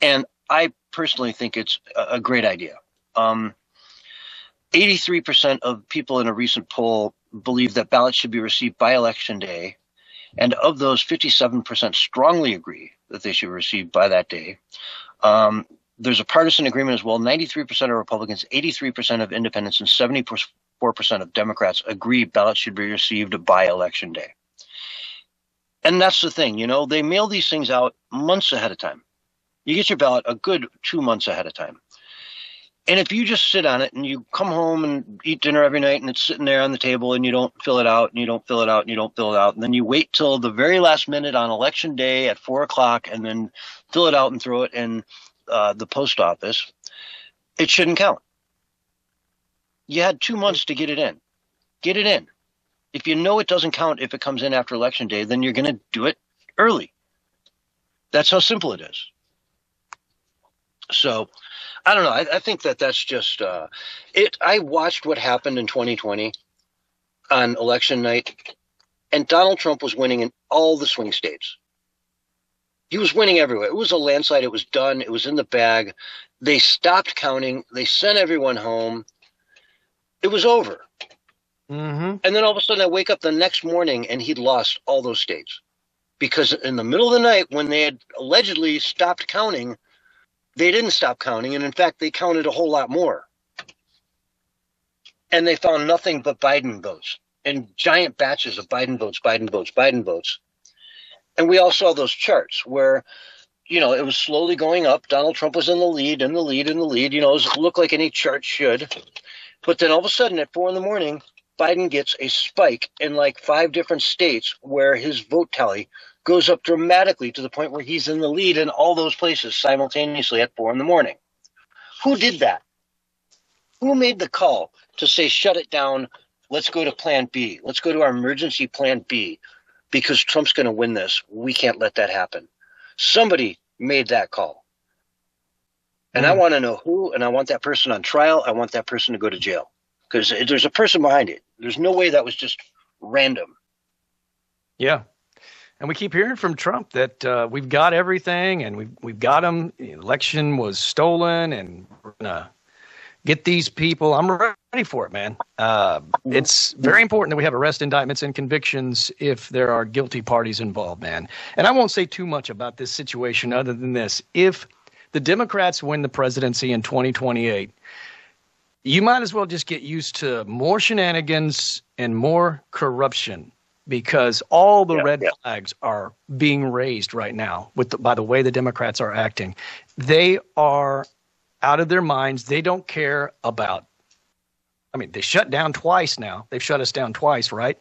C: And I personally think it's a great idea. 83% of people in a recent poll believe that ballots should be received by Election Day. And of those, 57% strongly agree that they should be received by that day. There's a partisan agreement as well. 93% of Republicans, 83% of independents, and 74% of Democrats agree ballots should be received by Election Day. And that's the thing, they mail these things out months ahead of time. You get your ballot a good 2 months ahead of time. And if you just sit on it and you come home and eat dinner every night and it's sitting there on the table and you don't fill it out and you don't fill it out and you don't fill it out, and then you wait till the very last minute on Election Day at 4 o'clock and then fill it out and throw it in the post office, it shouldn't count. You had 2 months to get it in. Get it in. If you know it doesn't count if it comes in after Election Day, then you're going to do it early. That's how simple it is. So, I don't know. I think that's just it. I watched what happened in 2020 on election night, and Donald Trump was winning in all the swing states. He was winning everywhere. It was a landslide. It was done. It was in the bag. They stopped counting. They sent everyone home. It was over. And then all of a sudden I wake up the next morning and he'd lost all those states. Because in the middle of the night when they had allegedly stopped counting, they didn't stop counting. And in fact, they counted a whole lot more. And they found nothing but Biden votes in giant batches of Biden votes, Biden votes, Biden votes. And we all saw those charts where, you know, it was slowly going up. Donald Trump was in the lead, in the lead, in the lead. You know, it looked like any chart should. But then all of a sudden at 4 a.m, Biden gets a spike in like 5 different states where his vote tally goes up dramatically to the point where he's in the lead in all those places simultaneously at 4 a.m. Who did that? Who made the call to say, shut it down, let's go to plan B. Let's go to our emergency plan B because Trump's going to win this. We can't let that happen. Somebody made that call. And I want to know who, and I want that person on trial. I want that person to go to jail because there's a person behind it. There's no way that was just random.
D: Yeah. And we keep hearing from Trump that we've got everything and we've got him. The election was stolen and we're going to get these people. I'm ready for it, man. It's very important that we have arrest indictments and convictions if there are guilty parties involved, man. And I won't say too much about this situation other than this. If the Democrats win the presidency in 2028, you might as well just get used to more shenanigans and more corruption, because all the red flags are being raised right now by the way the Democrats are acting. They are out of their minds. They don't care about, I mean, they shut down twice now. They've shut us down twice, right?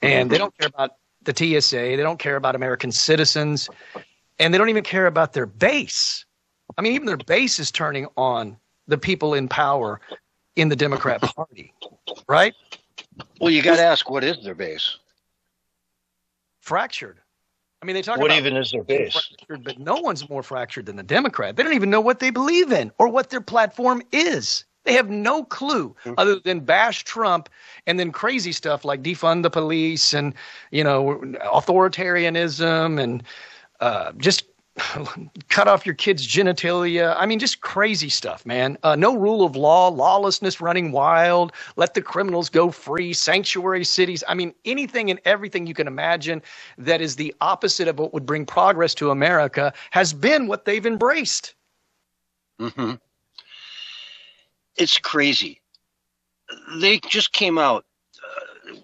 D: And they don't care about the TSA. They don't care about American citizens. And they don't even care about their base. I mean, even their base is turning on the people in power in the Democrat Party, right?
C: Well, you got to ask, what is their base?
D: Fractured. I mean, they talk
C: what
D: about
C: even is their base?
D: Fractured, but no one's more fractured than the Democrat. They don't even know what they believe in or what their platform is. They have no clue other than bash Trump and then crazy stuff like defund the police and, authoritarianism and just cut off your kids' genitalia. I mean, just crazy stuff, man. No rule of law, lawlessness running wild, let the criminals go free, sanctuary cities. I mean, anything and everything you can imagine that is the opposite of what would bring progress to America has been what they've embraced.
C: Mm-hmm. It's crazy. They just came out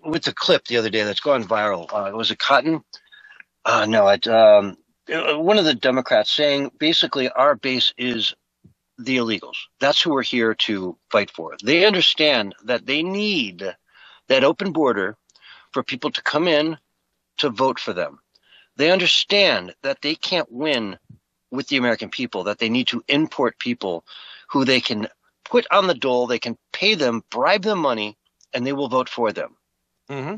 C: with a clip the other day that's gone viral. Was it Cotton? No, one of the Democrats saying basically our base is the illegals. That's who we're here to fight for. They understand that they need that open border for people to come in to vote for them. They understand that they can't win with the American people, that they need to import people who they can put on the dole, they can pay them, bribe them money, and they will vote for them.
D: Mm-hmm.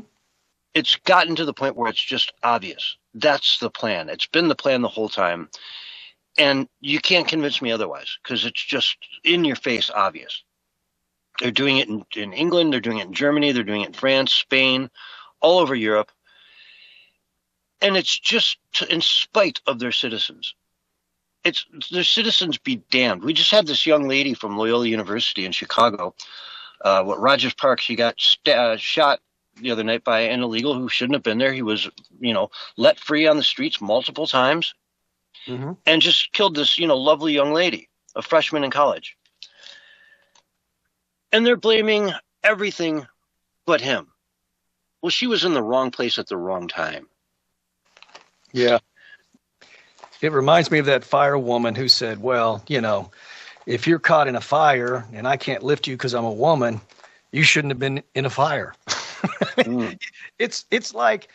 C: It's gotten to the point where it's just obvious. That's the plan. It's been the plan the whole time. And you can't convince me otherwise because it's just in your face obvious. They're doing it in England. They're doing it in Germany. They're doing it in France, Spain, all over Europe. And it's just in spite of their citizens. It's their citizens be damned. We just had this young lady from Loyola University in Chicago, Rogers Park. She got shot the other night by an illegal who shouldn't have been there. He was, let free on the streets multiple times and just killed this, lovely young lady, a freshman in college. And they're blaming everything but him. Well, she was in the wrong place at the wrong time.
D: Yeah. It reminds me of that firewoman who said, well, if you're caught in a fire and I can't lift you because I'm a woman, you shouldn't have been in a fire. It's like,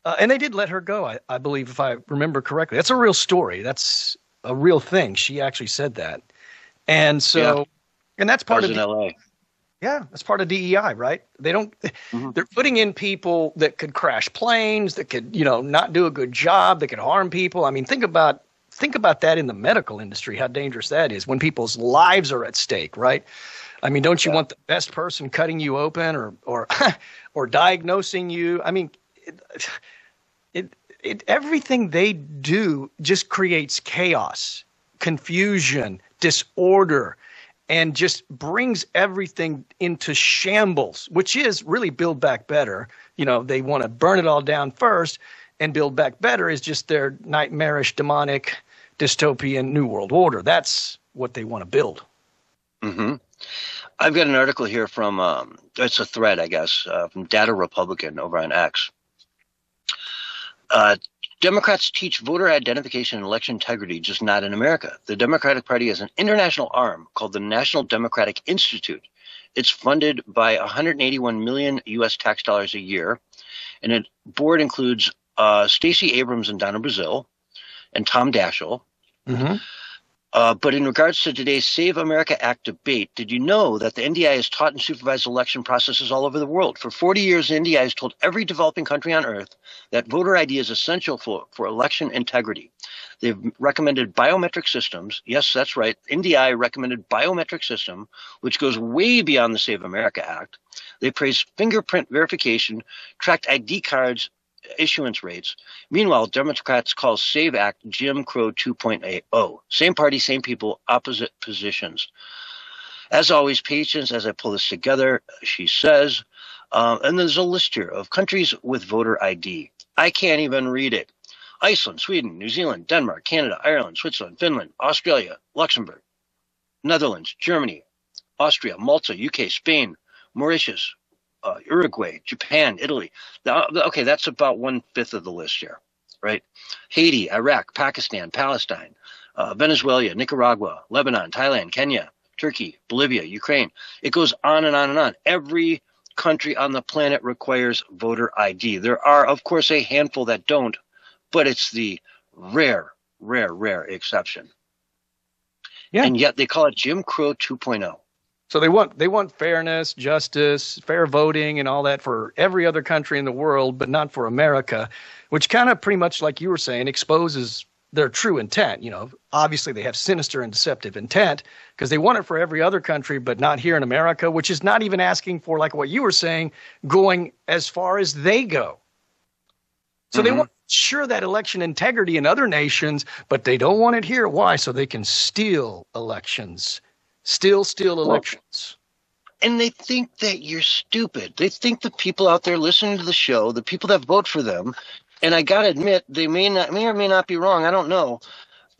D: and they did let her go, I believe, if I remember correctly. That's a real story. That's a real thing. She actually said that. And so, and that's part of
C: LA.
D: Yeah, that's part of DEI, right? They don't. They're putting in people that could crash planes, that could, not do a good job, that could harm people. I mean, think about that in the medical industry, how dangerous that is when people's lives are at stake, right? I mean, don't you want the best person cutting you open or diagnosing you? I mean, everything they do just creates chaos, confusion, disorder, and just brings everything into shambles, which is really Build Back Better. They want to burn it all down first, and Build Back Better is just their nightmarish, demonic, dystopian New World Order. That's what they want to build.
C: Mm-hmm. I've got an article here from, it's a thread, I guess, from Data Republican over on X. Democrats teach voter identification and election integrity, just not in America. The Democratic Party has an international arm called the National Democratic Institute. It's funded by 181 million U.S. tax dollars a year, and its board includes Stacey Abrams and Donna Brazile and Tom Daschle. Mm-hmm. But in regards to today's Save America Act debate, did you know that the NDI has taught and supervised election processes all over the world? For 40 years, the NDI has told every developing country on earth that voter ID is essential for election integrity. They've recommended biometric systems. Yes, that's right. NDI recommended biometric system, which goes way beyond the Save America Act. They praised fingerprint verification, tracked ID cards, issuance rates. Meanwhile, Democrats call Save Act Jim Crow 2.0. Same party, same people, opposite positions. As always, patience as I pull this together, she says. And there's a list here of countries with voter ID. I can't even read it. Iceland, Sweden, New Zealand, Denmark, Canada, Ireland, Switzerland, Finland, Australia, Luxembourg, Netherlands, Germany, Austria, Malta, UK, Spain, Mauritius, Uruguay, Japan, Italy. Okay, that's about 1/5 of the list here, right? Haiti, Iraq, Pakistan, Palestine, Venezuela, Nicaragua, Lebanon, Thailand, Kenya, Turkey, Bolivia, Ukraine. It goes on and on and on. Every country on the planet requires voter ID. There are, of course, a handful that don't, but it's the rare exception.
D: Yeah.
C: And yet they call it Jim Crow 2.0.
D: So they want fairness, justice, fair voting, and all that for every other country in the world, but not for America, which kind of pretty much, like you were saying, exposes their true intent. You know, obviously they have sinister and deceptive intent because they want it for every other country, but not here in America, which is not even asking for, like what you were saying, going as far as they go. So they want to ensure that election integrity in other nations, but they don't want it here. Why? So they can steal elections. Steal elections.
C: And they think that you're stupid. They think the people out there listening to the show, the people that vote for them, and I got to admit, they may or may not be wrong. I don't know.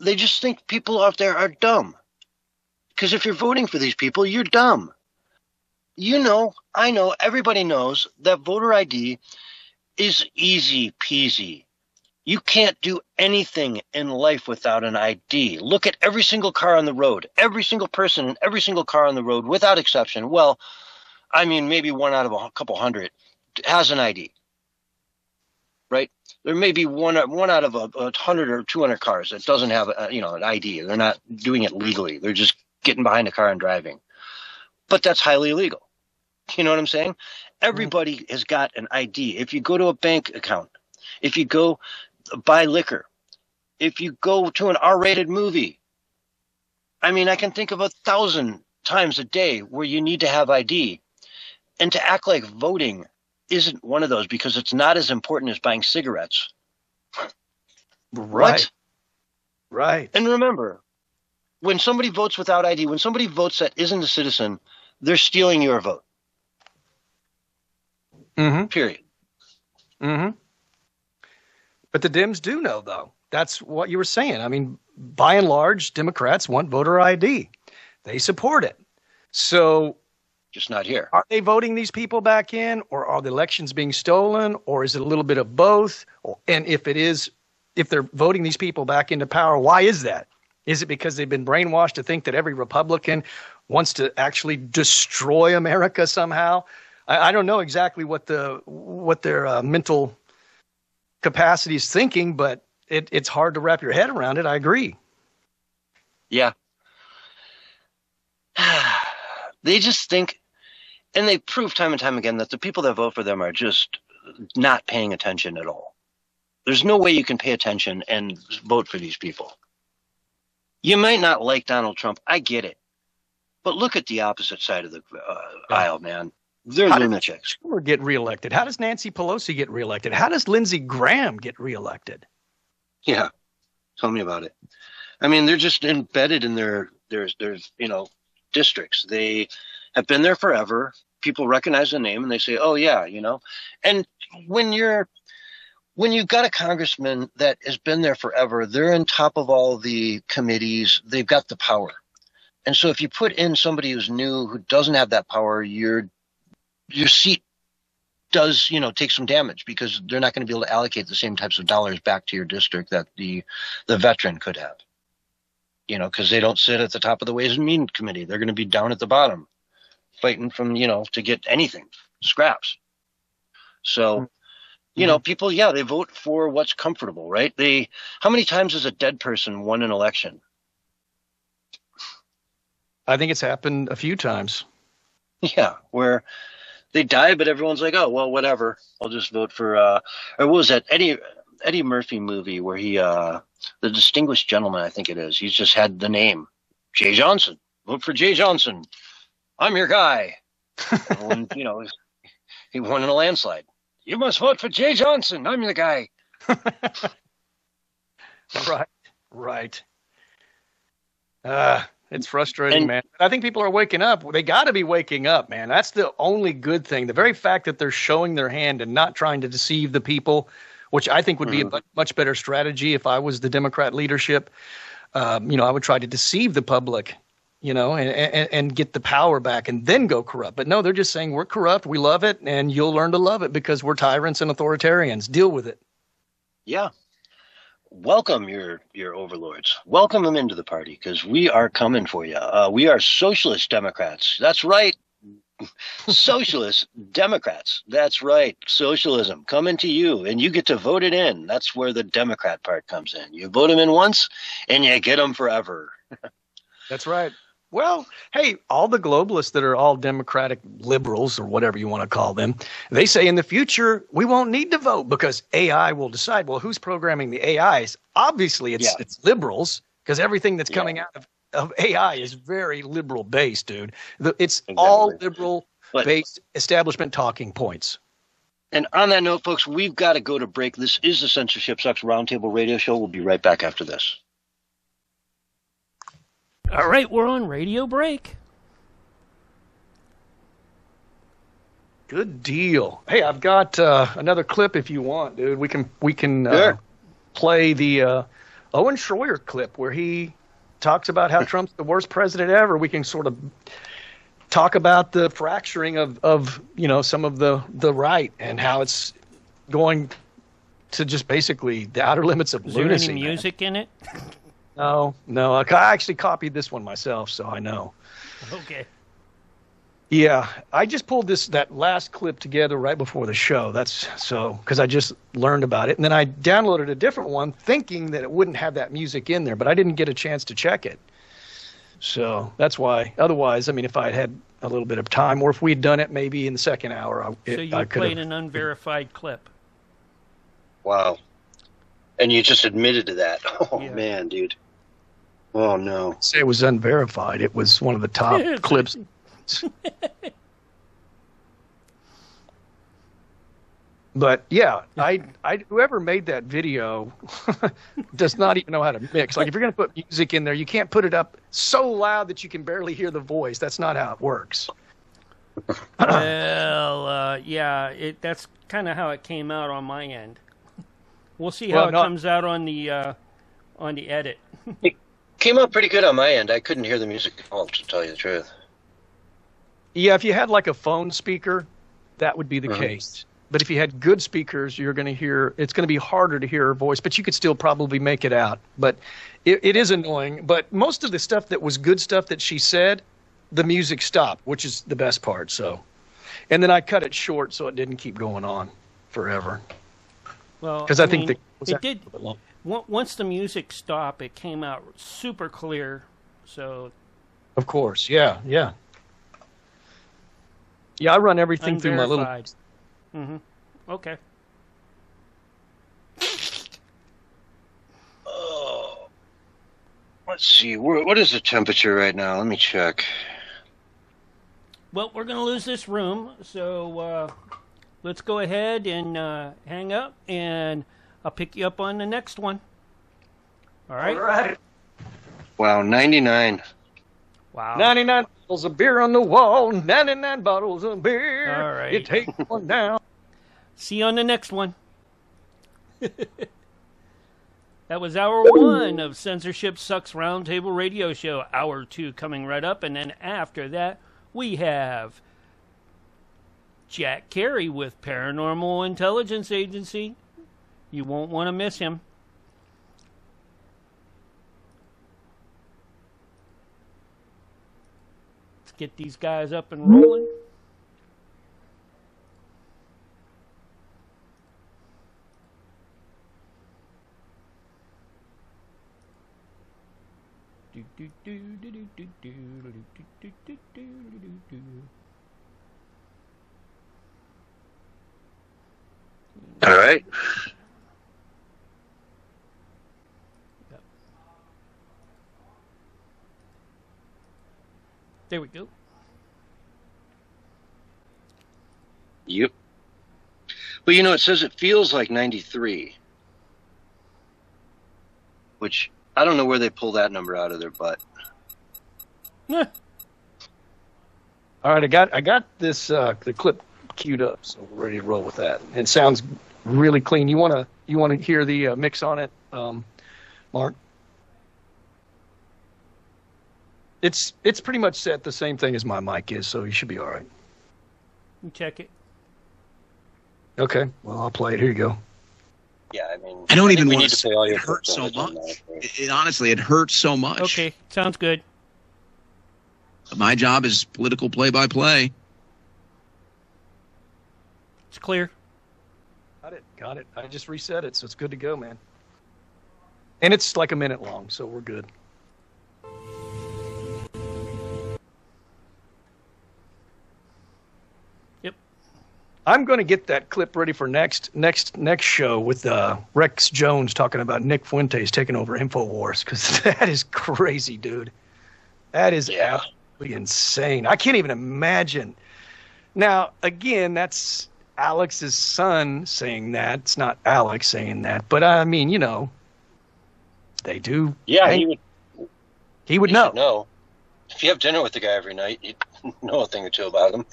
C: They just think people out there are dumb. Because if you're voting for these people, you're dumb. You know, I know, everybody knows that voter ID is easy peasy. You can't do anything in life without an ID. Look at every single car on the road, every single person in every single car on the road, without exception. Well, I mean, maybe one out of a couple hundred has an ID, right? There may be one out of 100 or 200 cars that doesn't have an ID. They're not doing it legally. They're just getting behind a car and driving. But that's highly illegal. You know what I'm saying? Everybody has got an ID. If you go to a bank account, if you go buy liquor, if you go to an R-rated movie, I mean, I can think of 1,000 times a day where you need to have ID. And to act like voting isn't one of those because it's not as important as buying cigarettes.
D: Right.
C: What?
D: Right.
C: And remember, when somebody votes without ID, when somebody votes that isn't a citizen, they're stealing your vote. Period.
D: But the Dems do know, though. That's what you were saying. I mean, by and large, Democrats want voter ID. They support it. So
C: just not here.
D: Are they voting these people back in, or are the elections being stolen, or is it a little bit of both? And if they're voting these people back into power, why is that? Is it because they've been brainwashed to think that every Republican wants to actually destroy America somehow? I don't know exactly what their mental capacity is thinking, but it's hard to wrap your head around it. I agree.
C: Yeah. They just think, and they prove time and time again that the people that vote for them are just not paying attention at all. There's no way you can pay attention and vote for these people. You might not like Donald Trump. I get it. But look at the opposite side of the aisle, man. They're lunatics.
D: How does get reelected? How does Nancy Pelosi get reelected? How does Lindsey Graham get reelected?
C: Yeah. Tell me about it. I mean, they're just embedded in their districts. They have been there forever. People recognize the name and they say, oh, yeah, And when you've got a congressman that has been there forever, they're on top of all the committees. They've got the power. And so if you put in somebody who's new, who doesn't have that power, your seat does, take some damage because they're not going to be able to allocate the same types of dollars back to your district that the veteran could have. Because they don't sit at the top of the Ways and Means Committee. They're going to be down at the bottom fighting from, to get anything, scraps. So, people, they vote for what's comfortable, right? How many times has a dead person won an election?
D: I think it's happened a few times.
C: Yeah, where they die, but everyone's like, oh, well, whatever. I'll just vote for, or what was that Eddie Murphy movie where he, The Distinguished Gentleman, I think it is. He's just had the name, Jay Johnson. Vote for Jay Johnson. I'm your guy. When, he won in a landslide. You must vote for Jay Johnson. I'm the guy.
D: Right. It's frustrating, man. I think people are waking up. They got to be waking up, man. That's the only good thing. The very fact that they're showing their hand and not trying to deceive the people, which I think would be a much better strategy if I was the Democrat leadership. I would try to deceive the public and get the power back and then go corrupt. But no, they're just saying we're corrupt, we love it, and you'll learn to love it because we're tyrants and authoritarians. Deal with it.
C: Yeah. Welcome your overlords. Welcome them into the party because we are coming for you. We are socialist Democrats. That's right. Socialist Democrats. That's right. Socialism coming to you, and you get to vote it in. That's where the Democrat part comes in. You vote them in once, and you get them forever.
D: That's right. Well, hey, all the globalists that are all democratic liberals or whatever you want to call them, they say in the future we won't need to vote because AI will decide. Well, who's programming the AIs? Obviously, it's liberals because everything that's coming out of AI is very liberal based, dude. It's all liberal based establishment talking points.
C: And on that note, folks, we've got to go to break. This is the Censorship Sucks Roundtable Radio Show. We'll be right back after this.
F: All right, we're on radio break.
D: Good deal. Hey, I've got another clip if you want, dude. We can play the Owen Schroyer clip where he talks about how Trump's the worst president ever. We can sort of talk about the fracturing of some of the right and how it's going to just basically the outer limits of lunacy.
F: Is there any music in it?
D: No. I actually copied this one myself, so I know.
F: Okay.
D: Yeah, I just pulled that last clip together right before the show. That's so because I just learned about it, and then I downloaded a different one, thinking that it wouldn't have that music in there, but I didn't get a chance to check it. So that's why. Otherwise, I mean, if I had a little bit of time, or if we'd done it maybe in the second hour,
F: I played an unverified clip.
C: Wow. And you just admitted to that. Oh, man, dude. Oh, no.
D: Say it was unverified. It was one of the top clips. But, yeah, I whoever made that video does not even know how to mix. Like, if you're going to put music in there, you can't put it up so loud that you can barely hear the voice. That's not how it works.
F: Well, that's kind of how it came out on my end. We'll see how it comes out on the edit.
C: It came out pretty good on my end. I couldn't hear the music at all, to tell you the truth.
D: Yeah, if you had like a phone speaker, that would be the case. But if you had good speakers, you're going to hear. It's going to be harder to hear her voice, but you could still probably make it out. But it is annoying. But most of the stuff that was good stuff that she said, the music stopped, which is the best part. So, and then I cut it short so it didn't keep going on forever.
F: Well,
D: because I think
F: it did. Once the music stopped, it came out super clear. So,
D: of course, yeah. I run everything through my little.
F: Mm-hmm. Okay.
C: Oh, let's see. What is the temperature right now? Let me check.
F: Well, we're going to lose this room, so let's go ahead and hang up, and I'll pick you up on the next one. All right?
D: All right.
C: Wow, 99.
F: Wow.
D: 99 bottles of beer on the wall, 99 bottles of beer.
F: All right.
D: You take one down.
F: See you on the next one. That was hour 1 of Censorship Sucks Roundtable Radio Show. Hour 2 coming right up, and then after that, we have Jack Carey with Paranormal Intelligence Agency. You won't want to miss him. Let's get these guys up and rolling.
C: All right.
F: There we go.
C: Yep. Well, you know, it says it feels like 93, which I don't know where they pull that number out of their butt.
F: Yeah.
D: All right, I got this the clip queued up, so we're ready to roll with that. It sounds really clean. You wanna hear the mix on it, Mark? It's pretty much set the same thing as my mic is, so you should be all right.
F: You check it.
D: Okay, well, I'll play it. Here you go.
C: Yeah, I mean,
H: I don't even
C: we
H: want
C: need
H: to
C: to
H: say
C: play all
H: it
C: your
H: hurts so
C: percentage on
H: much.
C: that.
H: Honestly, it hurts so much.
F: Okay, sounds good.
H: My job is political play-by-play.
F: It's clear.
D: Got it. I just reset it, so it's good to go, man. And it's like a minute long, so we're good.
F: Yep.
D: I'm going to get that clip ready for next show with Rex Jones talking about Nick Fuentes taking over InfoWars, because that is crazy, dude. That is absolutely insane. I can't even imagine. Now, again, that's Alex's son saying that. It's not Alex saying that, but I mean, you know, they do.
C: Yeah,
D: he would know.
C: No, if you have dinner with the guy every night, you'd know a thing or two about him.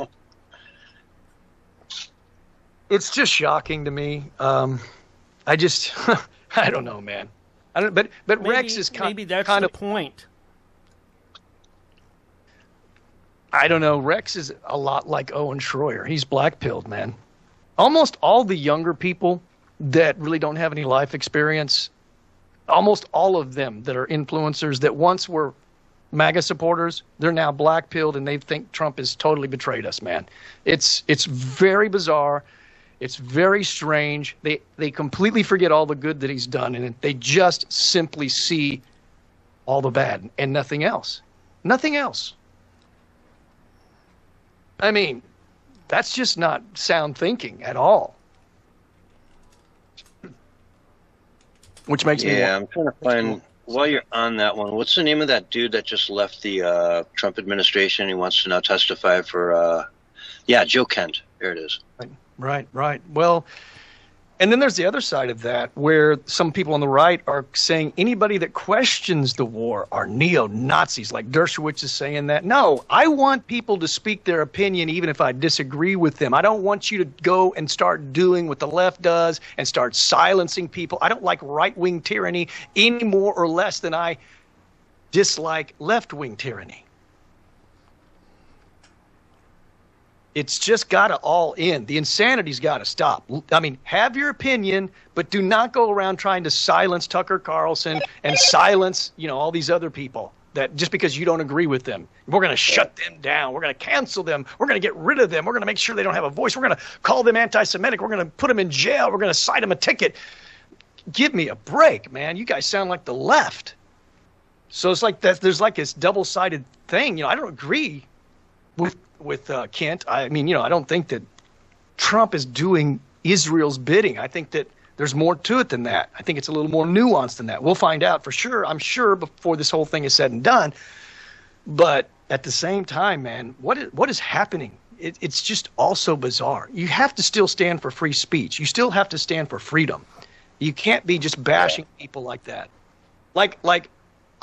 D: It's just shocking to me. I just, I don't know, man. I don't. But
F: Maybe,
D: Rex is
F: maybe that's
D: kind
F: the
D: of
F: point.
D: I don't know. Rex is a lot like Owen Schroyer. He's black-pilled, man. Almost all the younger people that really don't have any life experience, almost all of them that are influencers that once were MAGA supporters, they're now black-pilled and they think Trump has totally betrayed us, man. It's very bizarre. It's very strange. They completely forget all the good that he's done, and they just simply see all the bad and nothing else. Nothing else. I mean, that's just not sound thinking at all. Which makes me
C: I'm trying to find, while you're on that one, what's the name of that dude that just left the Trump administration? He wants to now testify for, Joe Kent. There it is.
D: Right. Well, and then there's the other side of that where some people on the right are saying anybody that questions the war are neo-Nazis, like Dershowitz is saying that. No, I want people to speak their opinion even if I disagree with them. I don't want you to go and start doing what the left does and start silencing people. I don't like right-wing tyranny any more or less than I dislike left-wing tyranny. It's just got to all end. The insanity's got to stop. I mean, have your opinion, but do not go around trying to silence Tucker Carlson and silence, all these other people that just because you don't agree with them. We're going to shut them down. We're going to cancel them. We're going to get rid of them. We're going to make sure they don't have a voice. We're going to call them anti-Semitic. We're going to put them in jail. We're going to cite them a ticket. Give me a break, man. You guys sound like the left. So it's like that. There's like this double-sided thing. I don't agree with Kent. I mean, I don't think that Trump is doing Israel's bidding. I think that there's more to it than that. I think it's a little more nuanced than that. We'll find out for sure, I'm sure, before this whole thing is said and done. But at the same time, man, what is happening? It's just also bizarre. You have to still stand for free speech. You still have to stand for freedom. You can't be just bashing people like that. Like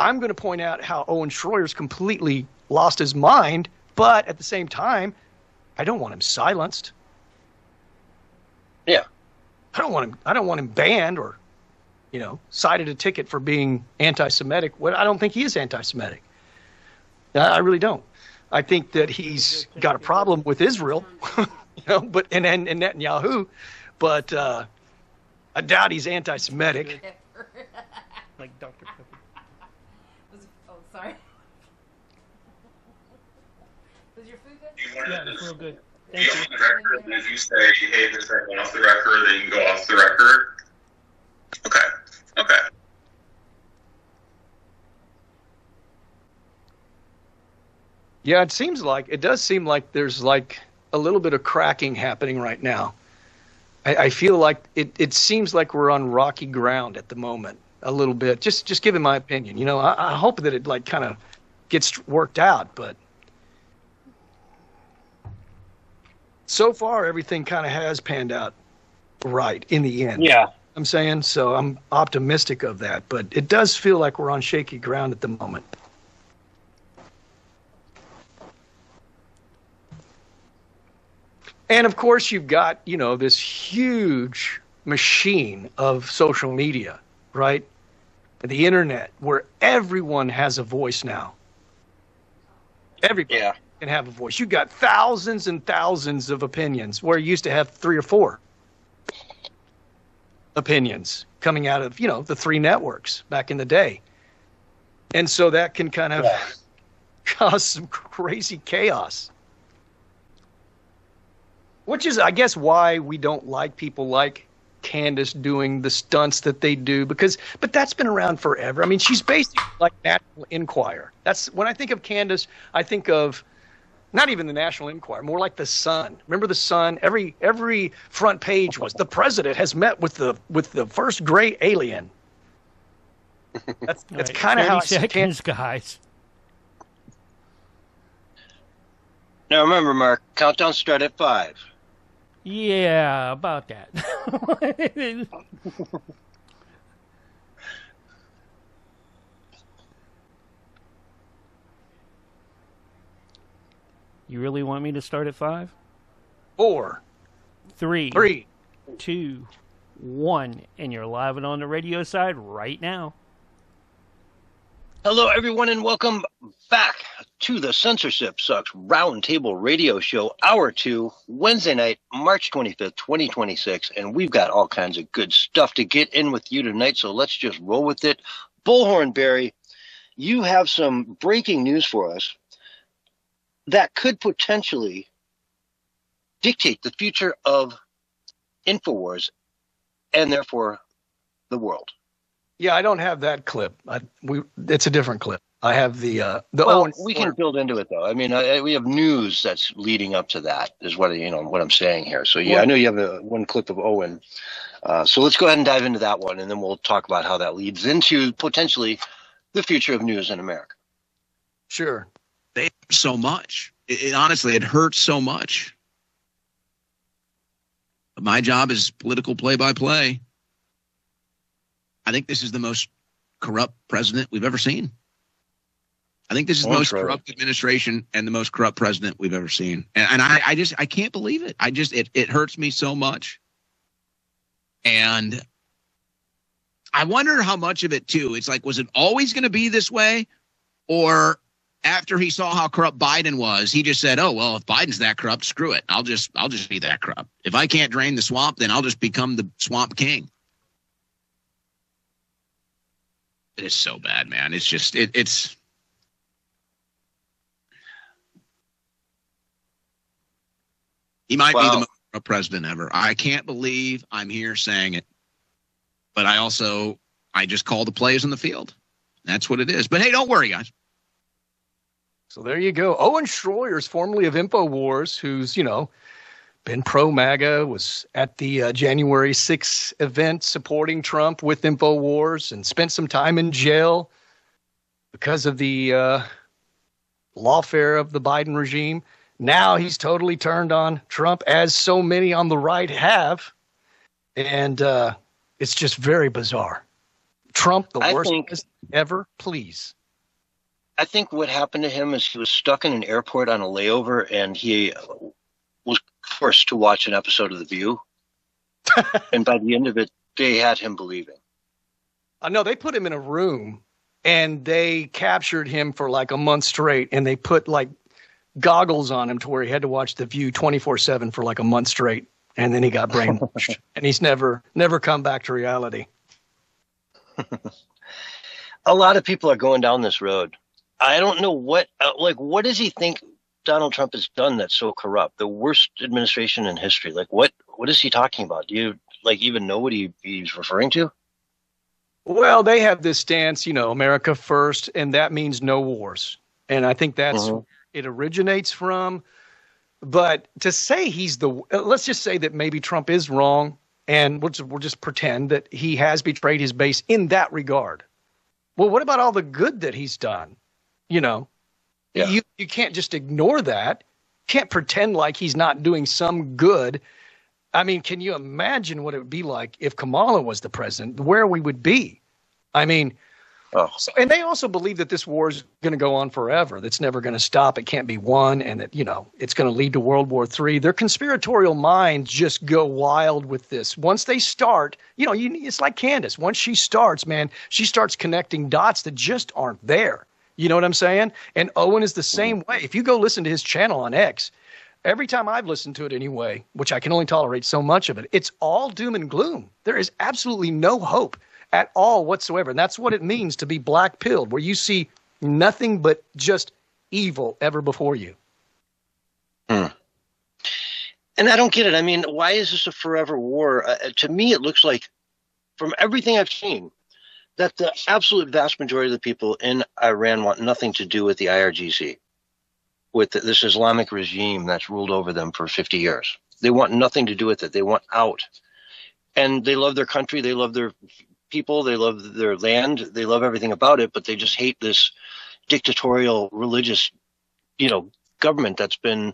D: I'm going to point out how Owen Schroyer's completely lost his mind. But at the same time, I don't want him silenced.
C: Yeah.
D: I don't want him banned or, cited a ticket for being anti-Semitic. I don't think he is anti-Semitic. I really don't. I think that he's got a problem with Israel, but and Netanyahu, but I doubt he's anti-Semitic.
F: Like Dr. Pepper.
G: Oh, sorry. Was your food good?
F: Yeah, it's real good.
I: Be
F: Thank
I: off
F: you.
I: the record, and if you say, hey, this ain't off the record, then you can go off the record. Okay.
D: Yeah, it does seem like there's like a little bit of cracking happening right now. I feel like it seems like we're on rocky ground at the moment a little bit. Just giving my opinion. I hope that it like kind of gets worked out, but so far, everything kind of has panned out right in the end.
C: Yeah.
D: I'm saying, so I'm optimistic of that, but it does feel like we're on shaky ground at the moment. And of course, you've got, this huge machine of social media, right? The internet, where everyone has a voice now. Everybody can have a voice. You got thousands and thousands of opinions where you used to have 3 or 4 opinions coming out of, the 3 networks back in the day. And so that can kind of cause some crazy chaos. Which is, I guess, why we don't like people like Candace doing the stunts that they do, but that's been around forever. I mean, she's basically like National Enquirer. That's when I think of Candace, I think of not even the National Enquirer, more like the Sun. Remember the Sun? Every front page was the president has met with the first gray alien. That's kind of how I see Candace,
F: guys.
C: Now remember, Mark, countdown start at 5.
F: Yeah, about that. You really want me to start at 5?
D: 4,
F: 3, 2, 1, and you're live and on the radio side right now.
C: Hello, everyone, and welcome back to the Censorship Sucks Roundtable Radio Show, Hour 2, Wednesday night, March 25th, 2026. And we've got all kinds of good stuff to get in with you tonight, so let's just roll with it. Bullhorn Barry, you have some breaking news for us that could potentially dictate the future of InfoWars and therefore the world.
D: Yeah, I don't have that clip. It's a different clip. I have the
C: well,
D: Owen.
C: We can build into it though. I mean, we have news that's leading up to that. Is what I'm saying here. So yeah, I know you have one clip of Owen. So let's go ahead and dive into that one, and then we'll talk about how that leads into potentially the future of news in America.
D: Sure.
H: They so much. Honestly, it hurts so much. But my job is political play-by-play. I think this is the most corrupt president we've ever seen. I think this is the most corrupt administration and the most corrupt president we've ever seen. And I can't believe it. It hurts me so much. And I wonder how much of it too. It's like, was it always going to be this way? Or after he saw how corrupt Biden was, he just said, oh, well, if Biden's that corrupt, screw it. I'll just be that corrupt. If I can't drain the swamp, then I'll just become the swamp king. It is so bad, man. It's just, it's. He might be the most corrupt president ever. I can't believe I'm here saying it. But I just call the plays on the field. That's what it is. But hey, don't worry, guys.
D: So there you go. Owen Schroyers, formerly of InfoWars, who's, been pro-MAGA, was at the January 6th event supporting Trump with InfoWars and spent some time in jail because of the lawfare of the Biden regime. Now he's totally turned on Trump, as so many on the right have. And it's just very bizarre. Trump, the worst president ever, please.
C: I think what happened to him is he was stuck in an airport on a layover, and he was forced to watch an episode of The View. And by the end of it, they had him believing.
D: I know they put him in a room and they captured him for like a month straight, and they put like goggles on him to where he had to watch The View 24/7 for like a month straight. And then he got brainwashed and he's never come back to reality.
C: A lot of people are going down this road. I don't know what does he think Donald Trump has done that's so corrupt? The worst administration in history. Like, what is he talking about? Do you even know what he's referring to?
D: Well, they have this stance, America first, and that means no wars. And I think that's where it originates from. But to say let's just say that maybe Trump is wrong, and we'll just pretend that he has betrayed his base in that regard. Well, what about all the good that he's done? You can't just ignore that. You can't pretend like he's not doing some good. I mean, can you imagine what it would be like if Kamala was the president, where we would be? I mean, and they also believe that this war is going to go on forever. That's never going to stop. It can't be won, and that, it's going to lead to World War III. Their conspiratorial minds just go wild with this. Once they start, it's like Candace. Once she starts, man, she starts connecting dots that just aren't there. You know what I'm saying? And Owen is the same way. If you go listen to his channel on X, every time I've listened to it anyway, which I can only tolerate so much of it, it's all doom and gloom. There is absolutely no hope at all whatsoever. And that's what it means to be black-pilled, where you see nothing but just evil ever before you.
C: And I don't get it. I mean, why is this a forever war? To me, it looks like, from everything I've seen, that the absolute vast majority of the people in Iran want nothing to do with the IRGC, with this Islamic regime that's ruled over them for 50 years. They want nothing to do with it. They want out. And they love their country. They love their people. They love their land. They love everything about it, but they just hate this dictatorial religious, government that's been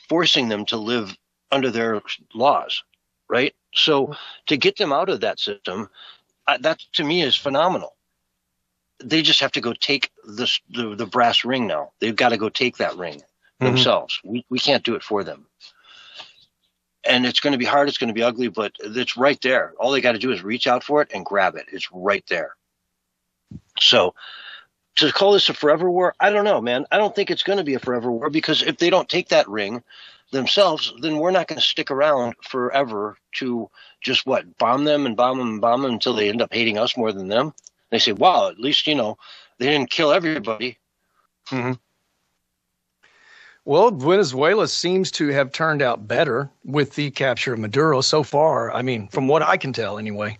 C: forcing them to live under their laws, right? So to get them out of that system, that to me is phenomenal. They just have to go take the brass ring now. They've got to go take that ring themselves. We can't do it for them. And it's going to be hard. It's going to be ugly, but it's right there. All they got to do is reach out for it and grab it. It's right there. So to call this a forever war, I don't know, man. I don't think it's going to be a forever war, because if they don't take that ring themselves, then we're not going to stick around forever to just bomb them and bomb them and bomb them until they end up hating us more than them. They say, wow, at least, they didn't kill everybody.
D: Mm-hmm. Well, Venezuela seems to have turned out better with the capture of Maduro so far. I mean, from what I can tell anyway.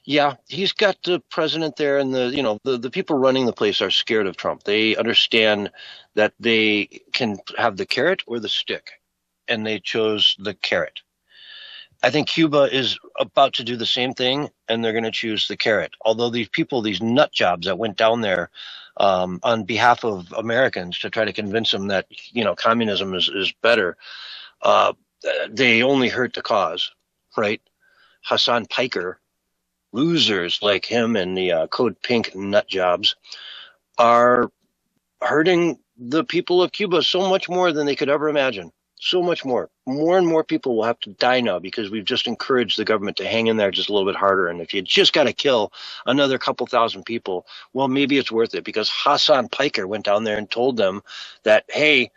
C: Yeah, he's got the president there, and the people running the place are scared of Trump. They understand that they can have the carrot or the stick, and they chose the carrot. I think Cuba is about to do the same thing, and they're going to choose the carrot. Although these people, these nut jobs that went down there on behalf of Americans to try to convince them that communism is better, they only hurt the cause, right? Hassan Piker, losers like him and the Code Pink nut jobs are hurting the people of Cuba so much more than they could ever imagine. So much more. More and more people will have to die now because we've just encouraged the government to hang in there just a little bit harder. And if you just got to kill another couple thousand people, well, maybe it's worth it, because Hassan Piker went down there and told them that, hey,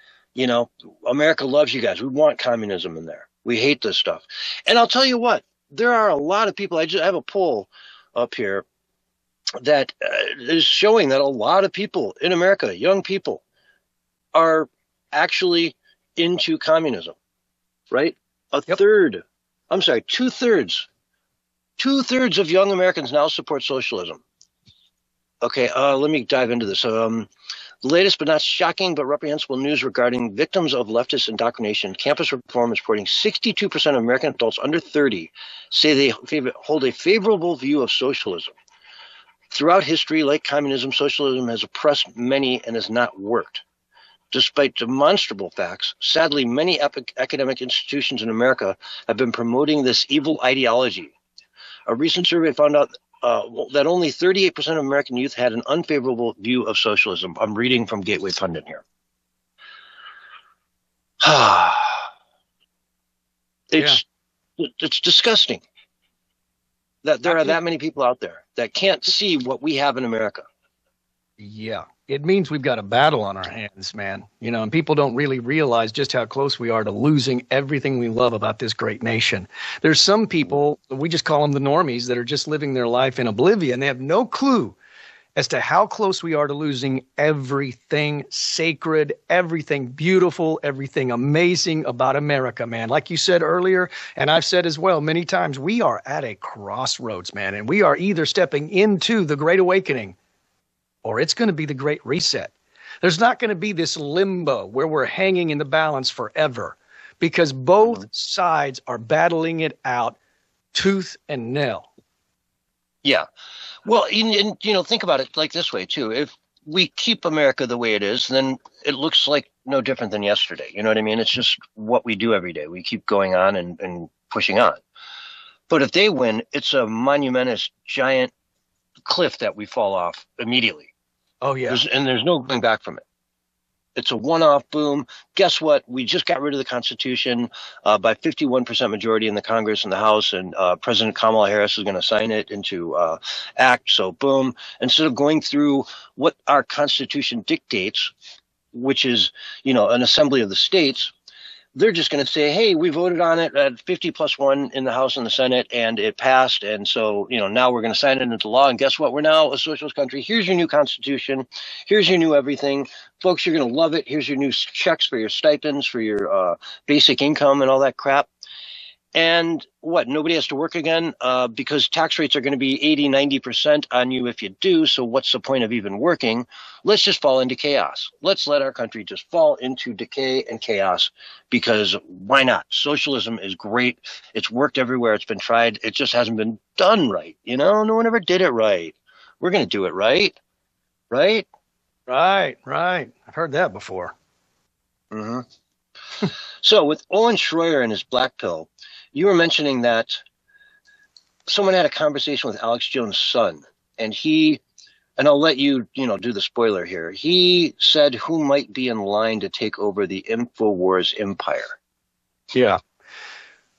C: America loves you guys. We want communism in there. We hate this stuff. And I'll tell you what, there are a lot of people. I have a poll up here that is showing that a lot of people in America, young people, are actually into communism, right? Two-thirds of young Americans now support socialism. Okay, let me dive into this. The latest but not shocking but reprehensible news regarding victims of leftist indoctrination. Campus Reform is reporting 62% of American adults under 30 say they hold a favorable view of socialism. Throughout history, like communism, socialism has oppressed many and has not worked. Despite demonstrable facts, sadly, many academic institutions in America have been promoting this evil ideology. A recent survey found out that only 38% of American youth had an unfavorable view of socialism. I'm reading from Gateway Pundit here. It's disgusting that there are that many people out there that can't see what we have in America.
D: Yeah, it means we've got a battle on our hands, man. And people don't really realize just how close we are to losing everything we love about this great nation. There's some people, we just call them the normies, that are just living their life in oblivion. They have no clue as to how close we are to losing everything sacred, everything beautiful, everything amazing about America, man. Like you said earlier, and I've said as well many times, we are at a crossroads, man, and we are either stepping into the Great Awakening or it's going to be the Great Reset. There's not going to be this limbo where we're hanging in the balance forever, because both sides are battling it out tooth and nail.
C: Yeah. Well, and think about it like this way, too. If we keep America the way it is, then it looks like no different than yesterday. You know what I mean? It's just what we do every day. We keep going on and pushing on. But if they win, it's a monumentous, giant cliff that we fall off immediately.
D: Oh, yeah.
C: There's no going back from it. It's a one-off boom. Guess what? We just got rid of the Constitution by 51% majority in the Congress and the House, and President Kamala Harris is going to sign it into act. So boom. Instead of going through what our Constitution dictates, which is, an assembly of the states, they're just going to say, hey, we voted on it at 50+1 in the House and the Senate, and it passed. And so, now we're going to sign it into law. And guess what? We're now a socialist country. Here's your new Constitution. Here's your new everything. Folks, you're going to love it. Here's your new checks for your stipends, for your basic income and all that crap. And what? Nobody has to work again because tax rates are going to be 80-90% on you if you do. So what's the point of even working? Let's just fall into chaos. Let's let our country just fall into decay and chaos, because why not? Socialism is great. It's worked everywhere. It's been tried. It just hasn't been done right. No one ever did it right. We're going to do it right. Right?
D: Right. I've heard that before.
C: Mm-hmm. So with Owen Schroyer and his black pill, you were mentioning that someone had a conversation with Alex Jones' son, and I'll let you, do the spoiler here. He said who might be in line to take over the InfoWars empire.
D: Yeah.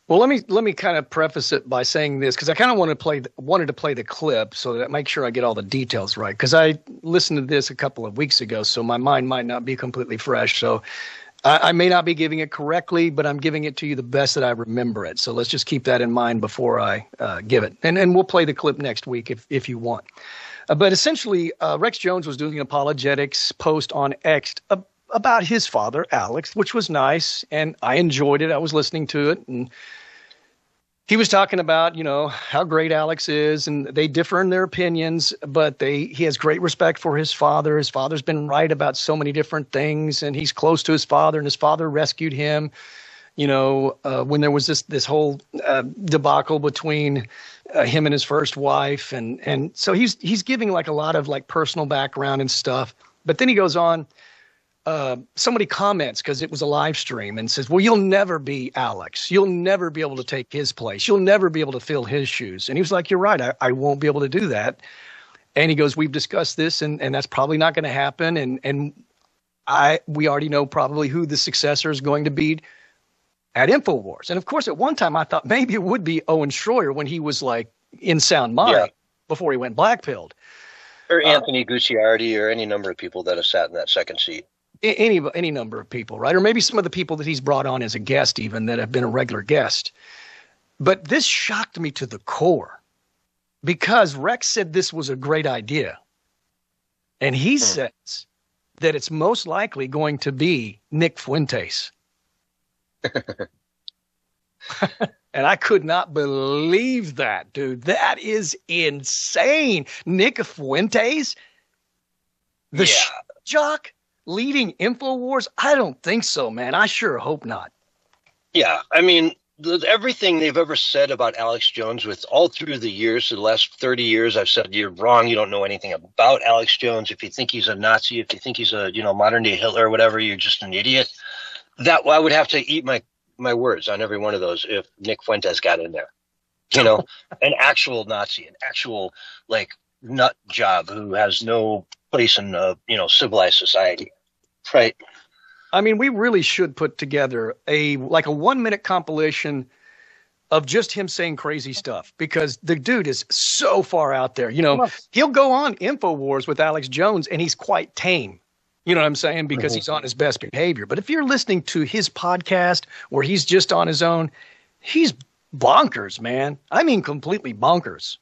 D: Well, let me kind of preface it by saying this, because I kind of wanted to play the clip so that I make sure I get all the details right, because I listened to this a couple of weeks ago, so my mind might not be completely fresh. So I may not be giving it correctly, but I'm giving it to you the best that I remember it. So let's just keep that in mind before I give it. And we'll play the clip next week if you want. But essentially, Rex Jones was doing an apologetics post on X about his father, Alex, which was nice. And I enjoyed it. I was listening to it. And he was talking about, how great Alex is, and they differ in their opinions, but he has great respect for his father. His father's been right about so many different things, and he's close to his father, and his father rescued him, when there was this whole debacle between him and his first wife. And so he's giving like a lot of like personal background and stuff. But then he goes on. Somebody comments, because it was a live stream, and says, well, you'll never be Alex. You'll never be able to take his place. You'll never be able to fill his shoes. And he was like, you're right. I won't be able to do that. And he goes, we've discussed this, and that's probably not going to happen. And we already know probably who the successor is going to be at InfoWars. And of course, at one time I thought maybe it would be Owen Schroyer when he was like in sound mind before he went black-pilled.
C: Or Anthony Gucciardi, or any number of people that have sat in that second seat.
D: Any number of people, right? Or maybe some of the people that he's brought on as a guest, even, that have been a regular guest. But this shocked me to the core, because Rex said this was a great idea. And he says that it's most likely going to be Nick Fuentes. And I could not believe that, dude. That is insane. Nick Fuentes? The jock? Leading InfoWars? I don't think so, man. I sure hope not.
C: Yeah, I mean, everything they've ever said about Alex Jones, with all through the years, the last 30 years, I've said, you're wrong. You don't know anything about Alex Jones. If you think he's a Nazi, if you think he's a modern day Hitler or whatever, you're just an idiot. That I would have to eat my words on every one of those if Nick Fuentes got in there. An actual Nazi, an actual nut job who has no place in civilized society. Right.
D: I mean, we really should put together a 1-minute compilation of just him saying crazy stuff, because the dude is so far out there. He'll go on InfoWars with Alex Jones and he's quite tame. You know what I'm saying? Because he's on his best behavior. But if you're listening to his podcast where he's just on his own, he's bonkers, man. I mean, completely bonkers.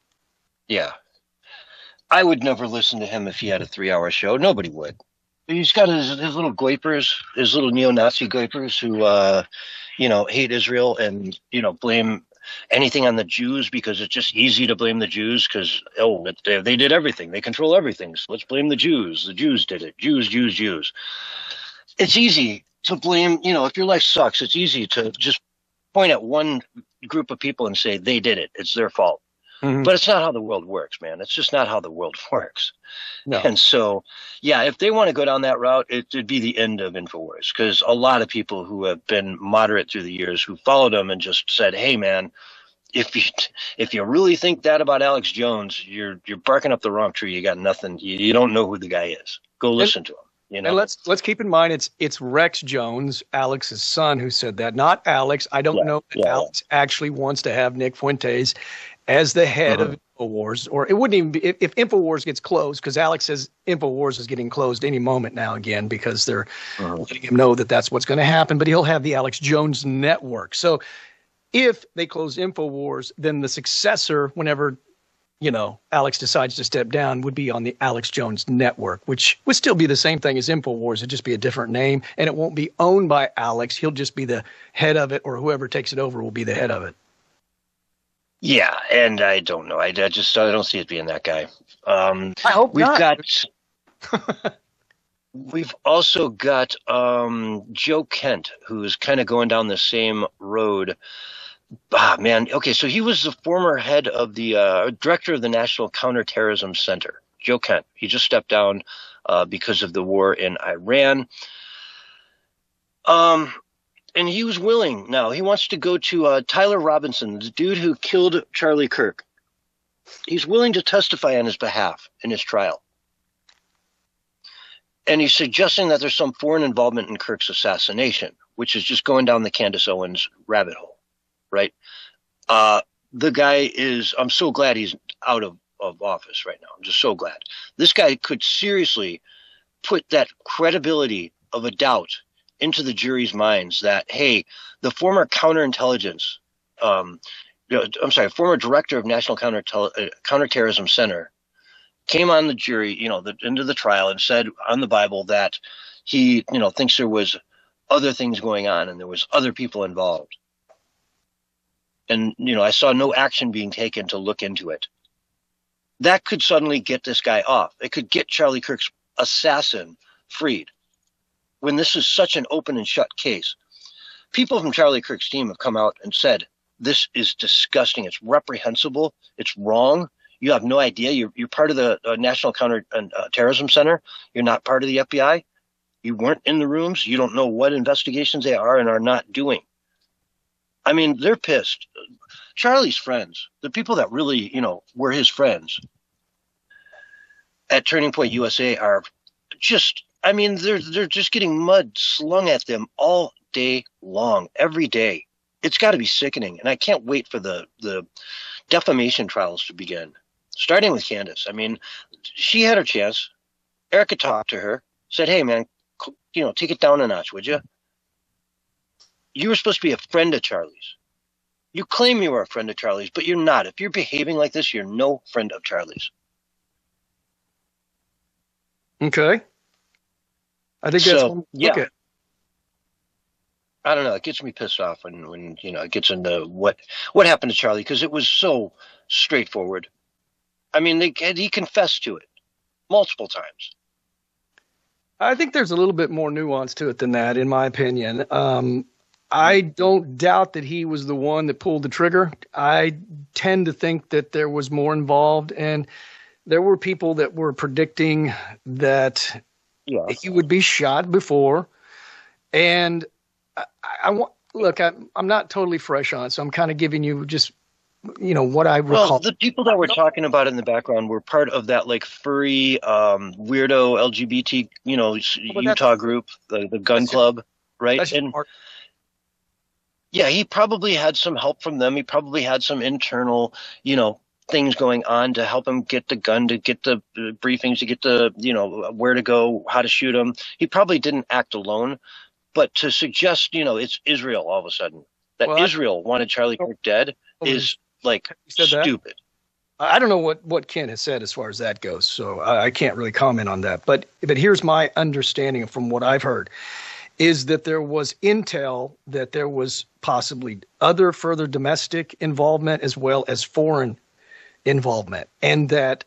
C: Yeah. I would never listen to him if he had a 3-hour show. Nobody would. He's got his little goipers, his little neo-Nazi goipers who, hate Israel and, blame anything on the Jews, because it's just easy to blame the Jews because, they did everything. They control everything. So let's blame the Jews. The Jews did it. Jews. It's easy to blame, if your life sucks, it's easy to just point at one group of people and say they did it. It's their fault. Mm-hmm. But it's not how the world works, man. It's just not how the world works. No. And so, if they want to go down that route, it'd be the end of InfoWars, because a lot of people who have been moderate through the years who followed him and just said, hey, man, if you really think that about Alex Jones, you're barking up the wrong tree. You got nothing. You don't know who the guy is. Go listen to him. You know?
D: And let's keep in mind it's Rex Jones, Alex's son, who said that, not Alex. I don't know if Alex actually wants to have Nick Fuentes as the head of InfoWars, or it wouldn't even be if InfoWars gets closed, because Alex says InfoWars is getting closed any moment now again because they're letting him know that that's what's going to happen. But he'll have the Alex Jones network. So if they close InfoWars, then the successor, whenever Alex decides to step down, would be on the Alex Jones network, which would still be the same thing as InfoWars. It'd just be a different name, and it won't be owned by Alex. He'll just be the head of it, or whoever takes it over will be the head of it.
C: Yeah, and I don't know. I don't see it being that guy.
D: I hope not.
C: We've also got Joe Kent, who's kind of going down the same road. Man. Okay, so he was the former head of the director of the National Counterterrorism Center, Joe Kent. He just stepped down because of the war in Iran. And he was willing now. He wants to go to Tyler Robinson, the dude who killed Charlie Kirk. He's willing to testify on his behalf in his trial. And he's suggesting that there's some foreign involvement in Kirk's assassination, which is just going down the Candace Owens rabbit hole, right? The guy is, I'm so glad he's out of office right now. I'm just so glad. This guy could seriously put that credibility of a doubt into the jury's minds that, hey, the former counterintelligence, former director of National Counterterrorism Center came on the jury, into the trial and said on the Bible that he, thinks there was other things going on and there was other people involved. And, I saw no action being taken to look into it. That could suddenly get this guy off. It could get Charlie Kirk's assassin freed. When this is such an open and shut case, people from Charlie Kirk's team have come out and said, this is disgusting. It's reprehensible. It's wrong. You have no idea. You're part of the National Counterterrorism Center. You're not part of the FBI. You weren't in the rooms. You don't know what investigations they are and are not doing. I mean, they're pissed. Charlie's friends, the people that really, were his friends at Turning Point USA are just, they're just getting mud slung at them all day long, every day. It's got to be sickening. And I can't wait for the defamation trials to begin, starting with Candace. She had her chance. Erica talked to her, said, hey, man, take it down a notch, would you? You were supposed to be a friend of Charlie's. You claim you were a friend of Charlie's, but you're not. If you're behaving like this, you're no friend of Charlie's.
D: Okay. I think that's
C: yeah. I don't know. It gets me pissed off when it gets into what happened to Charlie, because it was so straightforward. He confessed to it multiple times.
D: I think there's a little bit more nuance to it than that, in my opinion. I don't doubt that he was the one that pulled the trigger. I tend to think that there was more involved, and there were people that were predicting that he would be shot before. And I'm not totally fresh on it, so I'm kind of giving you just, what I recall.
C: Well, the people that we're talking about in the background were part of that furry, weirdo LGBT, Utah group, the gun club, right? Yeah, he probably had some help from them. He probably had some internal, things going on to help him get the gun, to get the briefings, to get the, where to go, how to shoot him. He probably didn't act alone. But to suggest, it's Israel all of a sudden, that Israel wanted Charlie Kirk dead is stupid.
D: I don't know what Ken has said as far as that goes, so I can't really comment on that. But here's my understanding from what I've heard, is that there was intel that there was possibly other further domestic involvement as well as foreign involvement, and that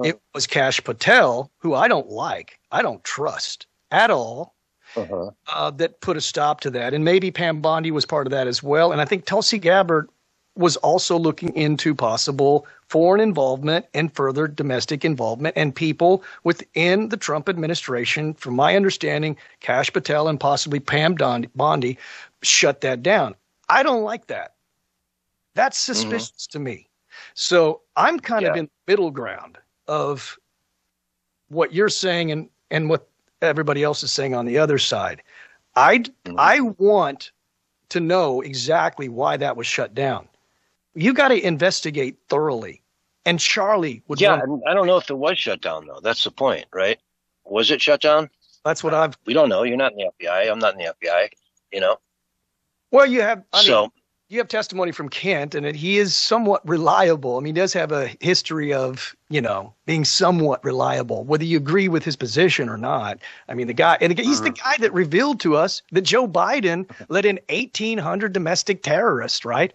D: it was Kash Patel, who I don't trust at all, that put a stop to that. And maybe Pam Bondi was part of that as well. And I think Tulsi Gabbard was also looking into possible foreign involvement and further domestic involvement, and people within the Trump administration, from my understanding, Kash Patel and possibly Pam Bondi shut that down. I don't like that. That's suspicious to me. So I'm kind of in the middle ground of what you're saying and what everybody else is saying on the other side. I want to know exactly why that was shut down. You got to investigate thoroughly. And Charlie would.
C: Yeah, I don't know if it was shut down though. That's the point, right? Was it shut down?
D: That's what
C: We don't know. You're not in the FBI. I'm not in the FBI. You know.
D: Well, you have. You have testimony from Kent, and he is somewhat reliable. I mean, he does have a history of, being somewhat reliable, whether you agree with his position or not. I mean, he's the guy that revealed to us that Joe Biden let in 1,800 domestic terrorists, right?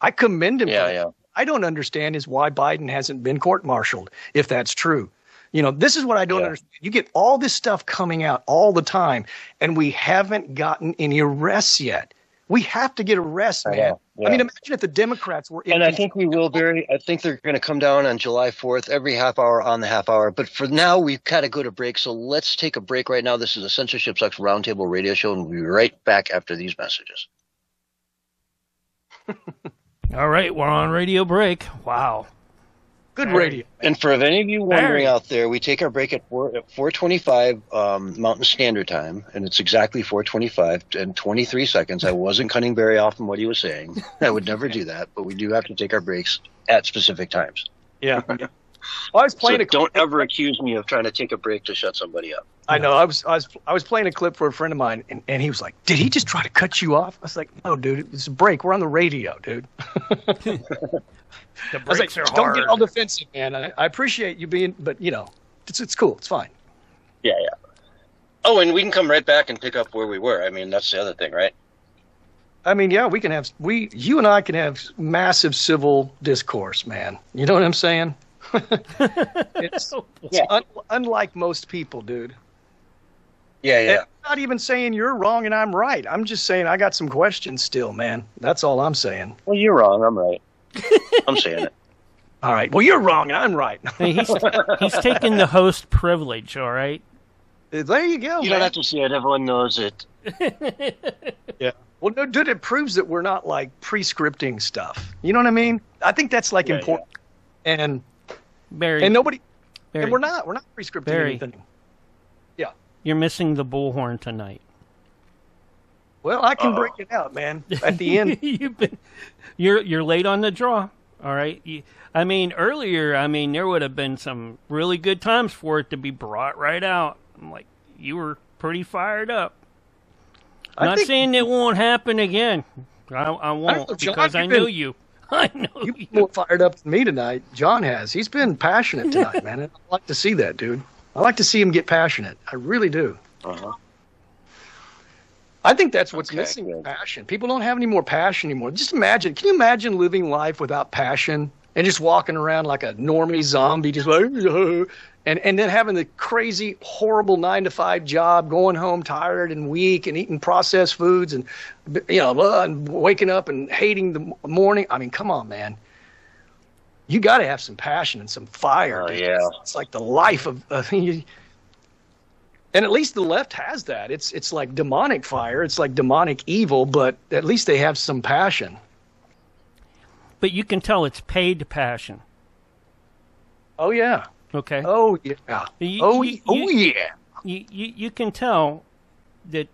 D: I commend him.
C: Yeah.
D: I don't understand is why Biden hasn't been court-martialed, if that's true. This is what I don't understand. You get all this stuff coming out all the time, and we haven't gotten any arrests yet. We have to get arrests, man. Yeah. I mean, imagine if the Democrats were in.
C: And I think we will, Barry. I think they're going to come down on July 4th, every half hour on the half hour. But for now, we've got to go to break. So let's take a break right now. This is a Censorship Sucks Roundtable radio show, and we'll be right back after these messages.
F: All right, we're on radio break. Wow.
D: Good radio.
C: And for any of you wondering out there, we take our break at 4:25 Mountain Standard Time, and it's exactly 4:25 and 23 seconds. I wasn't cutting Barry off from what he was saying. I would never do that, but we do have to take our breaks at specific times.
D: Yeah. I was playing
C: don't ever accuse me of trying to take a break to shut somebody up.
D: I know. I was playing a clip for a friend of mine, and he was like, "Did he just try to cut you off?" I was like, "No, dude. It's a break. We're on the radio, dude."
F: The breaks are hard.
D: Don't get all defensive, man. I appreciate you being, but it's cool. It's fine.
C: Yeah. Oh, and we can come right back and pick up where we were. I mean, that's the other thing, right?
D: I mean, yeah, you and I can have massive civil discourse, man. You know what I'm saying? It's unlike most people, dude.
C: Yeah.
D: I'm not even saying you're wrong and I'm right. I'm just saying I got some questions still, man. That's all I'm saying.
C: Well, you're wrong. I'm right. I'm saying it.
D: All right. Well, you're wrong and I'm right.
F: Hey, he's taking the host privilege, all right?
D: There you go,
C: You don't have to say it. Everyone knows it.
D: Yeah. Well, no, dude, it proves that we're not, pre-scripting stuff. You know what I mean? I think that's, important. Yeah. And
F: Barry.
D: And nobody.
F: Barry,
D: and we're not pre-scripting anything. Yeah.
F: You're missing the bullhorn tonight.
D: Well, I can break it out, man. At the end,
F: you're late on the draw. All right. Earlier, there would have been some really good times for it to be brought right out. I'm like, you were pretty fired up. I'm not saying it won't happen again. I won't because I know you. I know
D: you've been more fired up than me tonight. John has. He's been passionate tonight, man. I like to see that, dude. I like to see him get passionate. I really do.
C: Uh-huh.
D: I think that's what's missing, passion. People don't have any more passion anymore. Just imagine. Can you imagine living life without passion and just walking around like a normie zombie, just like, and then having the crazy, horrible 9-to-5 job, going home tired and weak and eating processed foods and, and waking up and hating the morning. I mean, come on, man. You got to have some passion and some fire.
C: Oh, yeah.
D: It's like the life of and at least the left has that. It's like demonic fire. It's like demonic evil, but at least they have some passion.
F: But you can tell it's paid passion.
D: Oh, yeah.
F: Okay.
D: Oh, yeah. Yeah.
F: You can tell that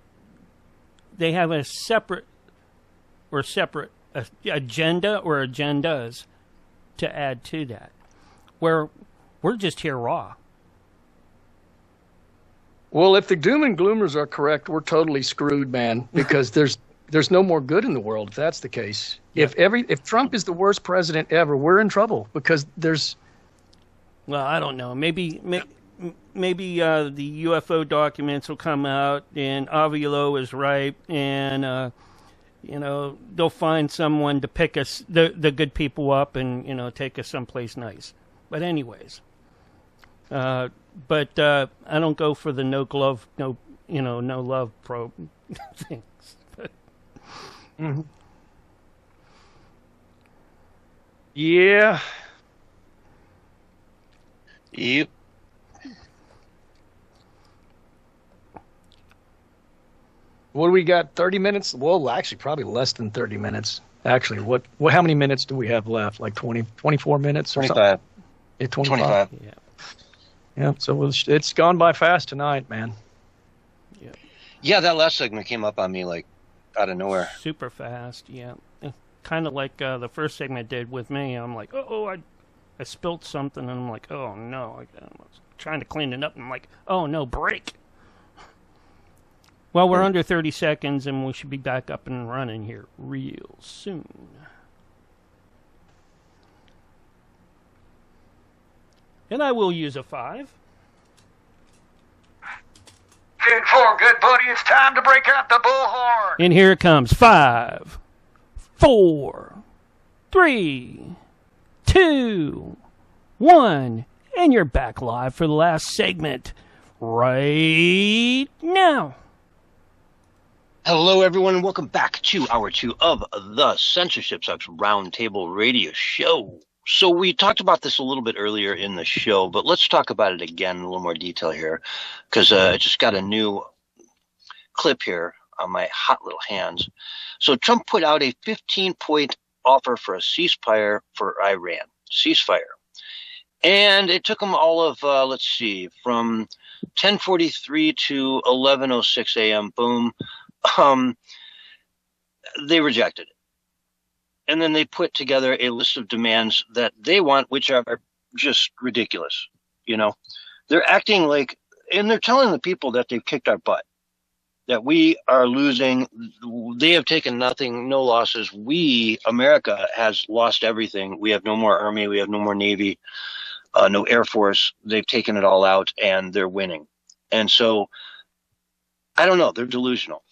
F: they have a separate agenda or agendas to add to that, where we're just here raw.
D: Well, if the doom and gloomers are correct, we're totally screwed, man, because there's no more good in the world if that's the case. Yeah. If Trump is the worst president ever, we're in trouble because there's.
F: Well, I don't know. Maybe the UFO documents will come out and Avilo is right, and they'll find someone to pick us the good people up and take us someplace nice. But anyways. But I don't go for the no love probe things.
D: Mm-hmm. Yeah.
C: Yep.
D: What do we got? 30 minutes? Well, actually, probably less than 30 minutes. Actually, how many minutes do we have left? Like 20, 24 minutes or
C: 25.
D: something? Yeah, 25. Yeah. Yeah, so it's gone by fast tonight, man.
C: Yeah, that last segment came up on me like out of nowhere.
F: Super fast, yeah. Kind of like the first segment did with me. I'm like, I spilt something, and I'm like, oh no. I was trying to clean it up, and I'm like, oh no, break. Well, we're under 30 seconds, and we should be back up and running here real soon. And I will use a 5.
J: 10-4, good buddy. It's time to break out the bullhorn.
F: And here it comes. 5, 4, 3, 2, 1. And you're back live for the last segment right now.
C: Hello, everyone, and welcome back to Hour 2 of the Censorship Sucks Roundtable Radio Show. So we talked about this a little bit earlier in the show, but let's talk about it again in a little more detail here, because I just got a new clip here on my hot little hands. So Trump put out a 15-point offer for a ceasefire for Iran. Ceasefire. And it took them all of, from 10:43 to 11:06 a.m. Boom. They rejected it. And then they put together a list of demands that they want, which are just ridiculous. You know, they're acting like, and they're telling the people that they've kicked our butt, that we are losing. They have taken nothing, no losses. We, America, has lost everything. We have no more army. We have no more navy, no air force. They've taken it all out, and they're winning. And so, I don't know. They're delusional.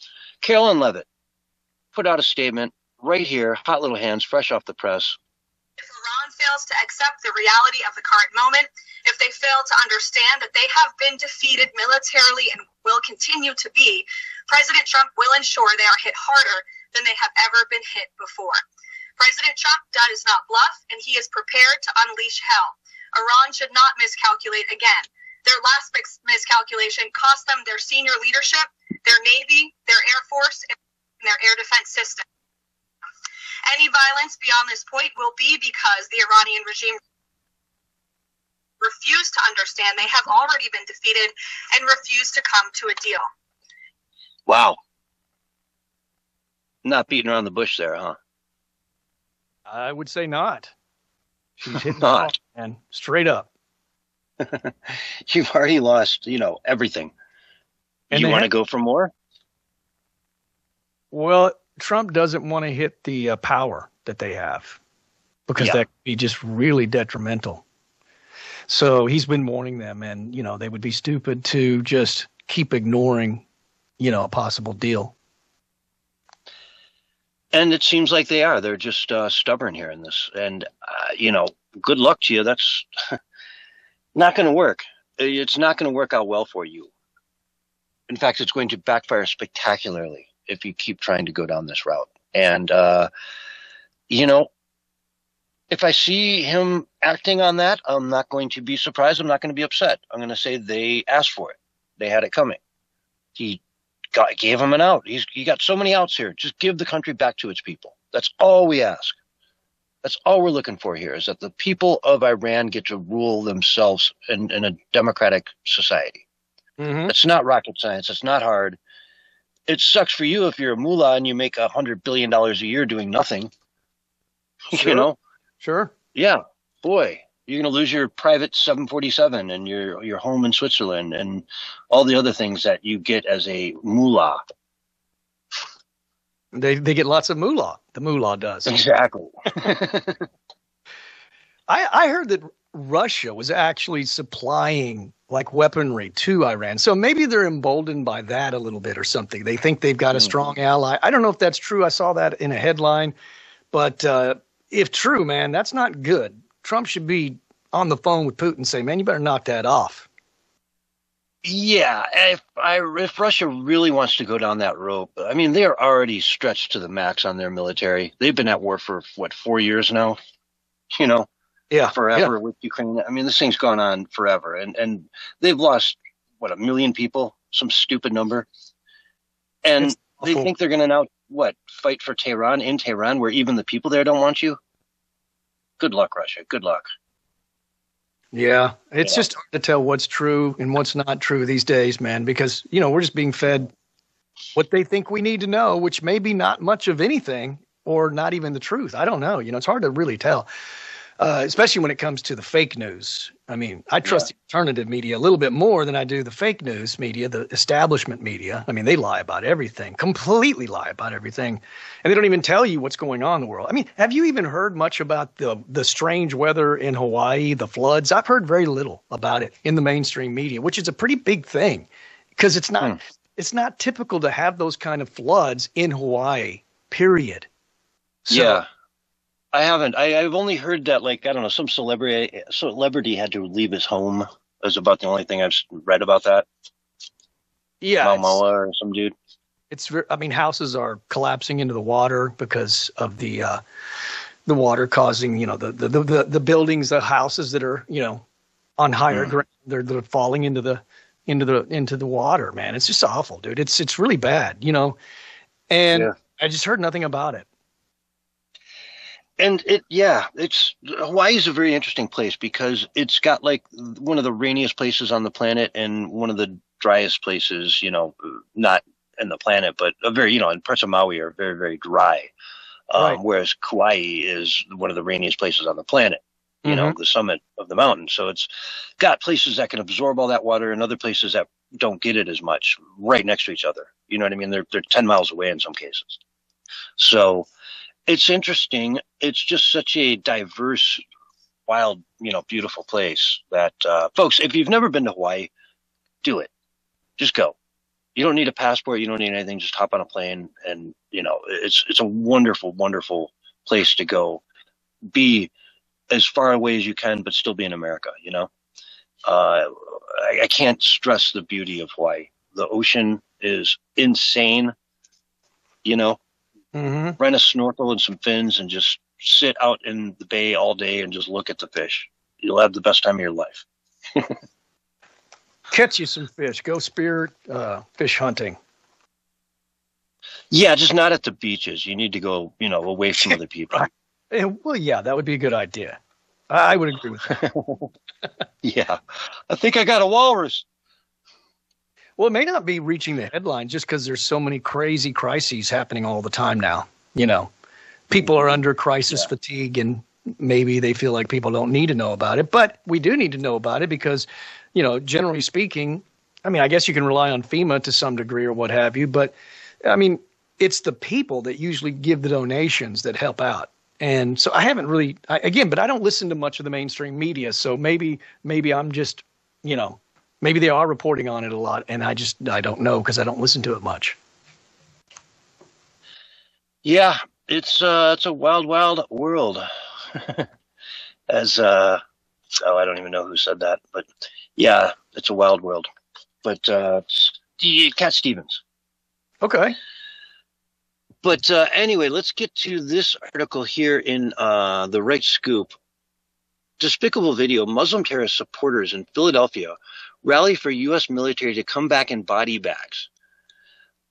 C: Carolyn Levitt put out a statement right here, hot little hands, fresh off the press.
K: If Iran fails to accept the reality of the current moment, if they fail to understand that they have been defeated militarily and will continue to be, President Trump will ensure they are hit harder than they have ever been hit before. President Trump does not bluff, and he is prepared to unleash hell. Iran should not miscalculate again. Their last miscalculation cost them their senior leadership, their Navy, their Air Force, and their air defense system. Any violence beyond this point will be because the Iranian regime refused to understand they have already been defeated and refused to come to a deal.
C: Wow. Not beating around the bush there, huh?
D: I would say not. She's hitting
C: not,
D: man, straight up.
C: You've already lost, everything. And you want to go for more?
D: Well, Trump doesn't want to hit the power that they have because that could be just really detrimental. So he's been warning them, and, they would be stupid to just keep ignoring, a possible deal.
C: And it seems like they are. They're just stubborn here in this. And, good luck to you. That's not going to work. It's not going to work out well for you. In fact, it's going to backfire spectacularly if you keep trying to go down this route. And, if I see him acting on that, I'm not going to be surprised. I'm not going to be upset. I'm going to say they asked for it. They had it coming. He gave him an out. He got so many outs here. Just give the country back to its people. That's all we ask. That's all we're looking for here, is that the people of Iran get to rule themselves in a democratic society. Mm-hmm. It's not rocket science. It's not hard. It sucks for you if you're a mullah and you make $100 billion a year doing nothing.
D: Sure. Sure.
C: Yeah. Boy, you're going to lose your private 747 and your home in Switzerland and all the other things that you get as a mullah.
D: They get lots of moolah. The moolah does.
C: Exactly.
D: I heard that Russia was actually supplying weaponry to Iran. So maybe they're emboldened by that a little bit or something. They think they've got a strong ally. I don't know if that's true. I saw that in a headline. But if true, man, that's not good. Trump should be on the phone with Putin and say, man, you better knock that off.
C: Yeah, if Russia really wants to go down that road, I mean, they're already stretched to the max on their military. They've been at war for, 4 years now? Forever with Ukraine. I mean, this thing's gone on forever. And they've lost, 1 million people? Some stupid number. And they think they're going to now, fight for Tehran in Tehran, where even the people there don't want you? Good luck, Russia. Good luck.
D: Yeah, it's just hard to tell what's true and what's not true these days, man, because, we're just being fed what they think we need to know, which may be not much of anything or not even the truth. I don't know. It's hard to really tell, especially when it comes to the fake news. I mean, I trust the alternative media a little bit more than I do the fake news media, the establishment media. I mean, they lie about everything, completely lie about everything. And they don't even tell you what's going on in the world. I mean, have you even heard much about the strange weather in Hawaii, the floods? I've heard very little about it in the mainstream media, which is a pretty big thing because it's not typical to have those kind of floods in Hawaii, period. So,
C: yeah. I haven't. I've only heard that, like, I don't know, some celebrity had to leave his home. Is about the only thing I've read about that.
D: Yeah.
C: Maumoa or some dude.
D: I mean, houses are collapsing into the water because of the water causing, the buildings, the houses that are, on higher ground, they're falling into the water, man. It's just awful, dude. It's really bad, and I just heard nothing about it.
C: And Hawaii is a very interesting place because it's got like one of the rainiest places on the planet and one of the driest places, not in the planet, but a very, and parts of Maui are very, very dry.
D: Right.
C: Whereas Kauai is one of the rainiest places on the planet, the summit of the mountain. So it's got places that can absorb all that water and other places that don't get it as much right next to each other. You know what I mean? They're 10 miles away in some cases. So it's interesting. It's just such a diverse, wild, beautiful place that, folks, if you've never been to Hawaii, do it. Just go. You don't need a passport. You don't need anything. Just hop on a plane. And, it's a wonderful, wonderful place to go. Be as far away as you can, but still be in America, I can't stress the beauty of Hawaii. The ocean is insane, Rent a snorkel and some fins and just sit out in the bay all day and just look at the fish. You'll have the best time of your life.
D: Catch you some fish. Go spear fish hunting.
C: Yeah, just not at the beaches. You need to go, away from other people.
D: Well, yeah, that would be a good idea. I would agree with that.
C: Yeah. I think I got a walrus.
D: Well, it may not be reaching the headlines just because there's so many crazy crises happening all the time now. People are under crisis fatigue and maybe they feel like people don't need to know about it. But we do need to know about it because, generally speaking, I mean, I guess you can rely on FEMA to some degree or what have you. But, I mean, it's the people that usually give the donations that help out. And so I haven't really, but I don't listen to much of the mainstream media. So maybe I'm just, maybe they are reporting on it a lot, and I don't know because I don't listen to it much.
C: Yeah, it's a wild, wild world. As I don't even know who said that, but yeah, it's a wild world. But Cat Stevens.
D: Okay.
C: But anyway, let's get to this article here in the Right Scoop. Despicable video: Muslim terrorist supporters in Philadelphia rally for U.S. military to come back in body bags.